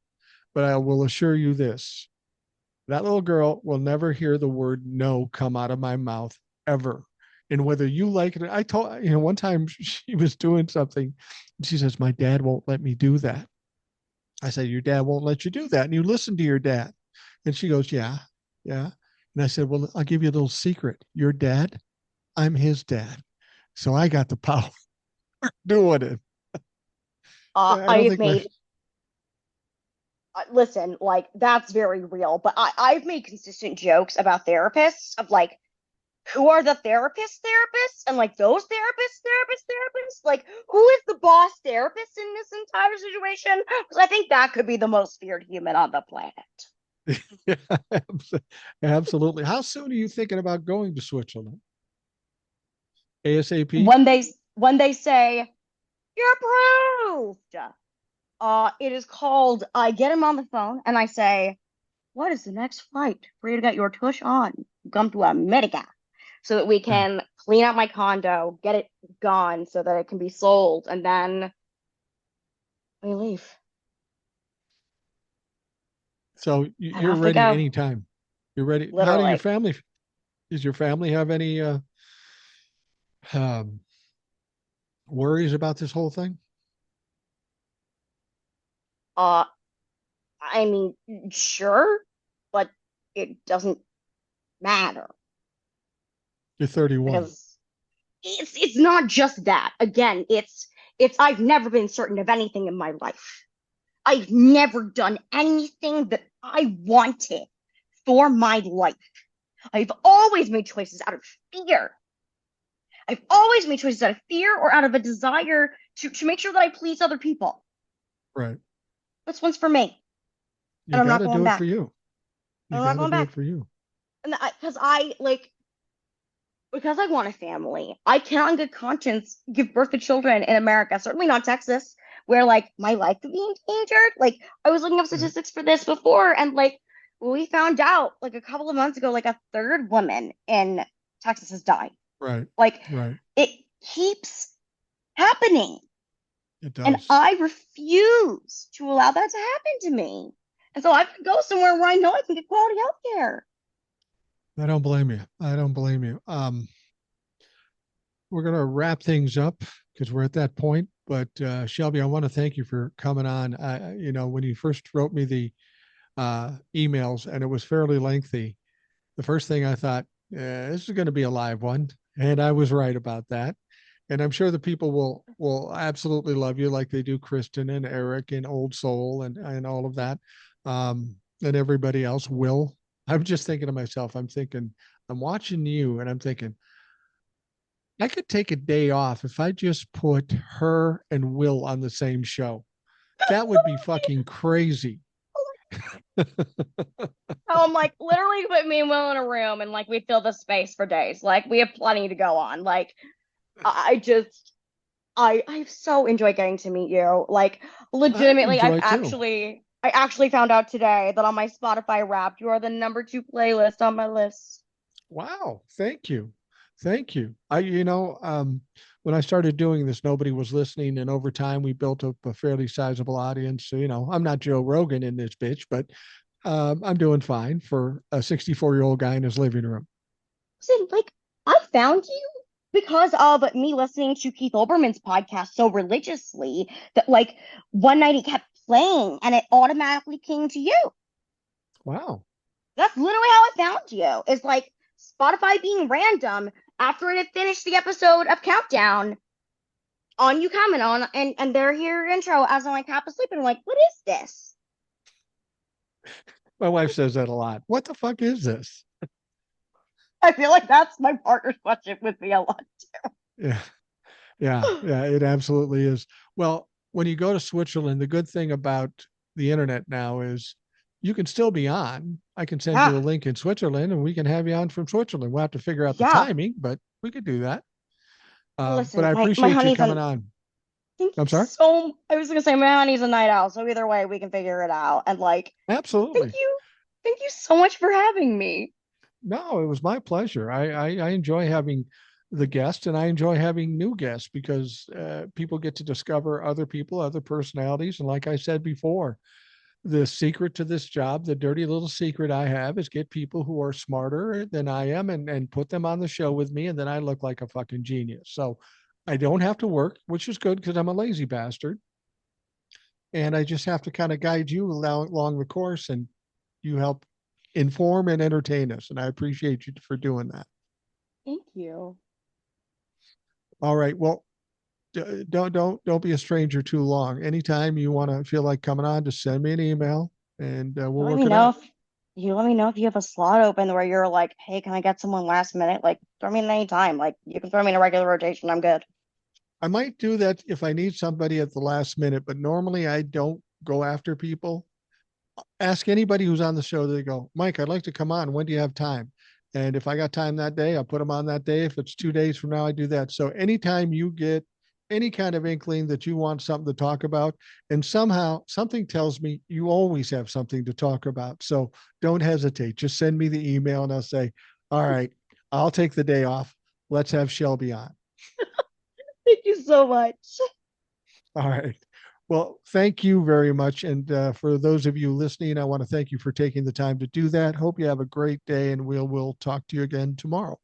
but I will assure you this. That little girl will never hear the word no come out of my mouth ever. And whether you like it, I told, one time she was doing something. She says, my dad won't let me do that. I said, your dad won't let you do that. And you listen to your dad. And she goes, yeah, yeah. And I said, well, I'll give you a little secret. Your dad, I'm his dad. So I got the power of doing it. I I don't have think my, made listen, like that's very real. But I've made consistent jokes about therapists of like, who are the therapists? And like those therapists? Like, who is the boss therapist in this entire situation? Because I think that could be the most feared human on the planet. Yeah, absolutely. How soon are you thinking about going to Switzerland? ASAP? When they say you're approved, it is called. I get him on the phone and I say, "What is the next flight for you to get your tush on? Come to America." So that we Yeah. can clean out my condo, get it gone so that it can be sold, and then we leave. So I you're have to ready go, anytime. You're ready. How do your literally. family, does your family have any um, worries about this whole thing? Uh, I mean, sure, but it doesn't matter You're 31. because it's not just that. Again, it's I've never been certain of anything in my life. I've never done anything that I wanted for my life. I've always made choices out of fear. I've always made choices out of fear or out of a desire to make sure that I please other people. Right. This one's for me, You and I'm got not to going do it for back. you. You I'm not got to going do it back. for you. And because I like because I want a family, I cannot in good conscience give birth to children in America, certainly not Texas, where like my life could be endangered. Like I was looking up Right. statistics for this before, and like we found out like a couple of months ago, like a third woman in Texas has died. Right. Like Right. it keeps happening. It And does. I refuse to allow that to happen to me. And so I could go somewhere where I know I can get quality health care. I don't blame you. I don't blame you. We're going to wrap things up because we're at that point. But Shelby, I want to thank you for coming on. When you first wrote me the emails and it was fairly lengthy, the first thing I thought, this is going to be a live one. And I was right about that. And I'm sure the people will absolutely love you like they do Kristen and Eric and Old Soul and all of that. And everybody else will. I'm just thinking to myself, I'm watching you and I'm thinking, I could take a day off if I just put her and Will on the same show. That would be fucking crazy. So I'm like, literally put me and Will in a room and like we fill the space for days. Like we have plenty to go on. Like I just I so enjoy getting to meet you. Like I legitimately, enjoy too. I actually found out today that on my Spotify Wrapped, you are the number two playlist on my list. Wow. Thank you. Thank you. When I started doing this, nobody was listening. And over time, we built up a fairly sizable audience. So, I'm not Joe Rogan in this bitch, but I'm doing fine for a 64-year-old guy in his living room. Listen, like I found you because of me listening to Keith Olbermann's podcast so religiously that like one night it kept playing and it automatically came to you. Wow. That's literally how I found you. It's like Spotify being random after it had finished the episode of Countdown on you comment on and their here intro as I'm like half asleep and I'm like, what is this? My wife says that a lot. What the fuck is this? I feel like that's my partner's question with me a lot. Yeah. Yeah. Yeah. It absolutely is. Well, when you go to Switzerland, the good thing about the internet now is you can still be on. I can send you a Yeah, link in Switzerland and we can have you on from Switzerland. We'll have to figure out the yeah. timing, but we could do that. But Listen, I my appreciate you honey's coming an on. thank you I'm sorry. so I was gonna say my honey's a night owl, so either way we can figure it out. And like, thank Absolutely. you. Thank you so much for having me. No, it was my pleasure. I enjoy having the guests and I enjoy having new guests because people get to discover other people, other personalities. And like I said before, the secret to this job, the dirty little secret I have is get people who are smarter than I am and put them on the show with me. And then I look like a fucking genius. So I don't have to work, which is good because I'm a lazy bastard. And I just have to kind of guide you along the course and you help inform and entertain us. And I appreciate you for doing that. Thank you. All right. Well, don't be a stranger too long. Anytime you want to feel like coming on, just send me an email and You we'll let work me it know out. if you let me know if you have a slot open where you're like, hey, can I get someone last minute? Like, throw me in any time. Like, you can throw me in a regular rotation. I'm good. I might do that if I need somebody at the last minute, but normally I don't go after people. Ask anybody who's on the show. They go, Mike, I'd like to come on. When do you have time? And if I got time that day, I'll put them on that day. If it's 2 days from now, I do that. So anytime you get any kind of inkling that you want something to talk about, and somehow something tells me you always have something to talk about. So don't hesitate. Just send me the email and I'll say, all right, I'll take the day off. Let's have Shelby on. Thank you so much. All right. Well, thank you very much. And for those of you listening, I want to thank you for taking the time to do that. Hope you have a great day, and we'll talk to you again tomorrow.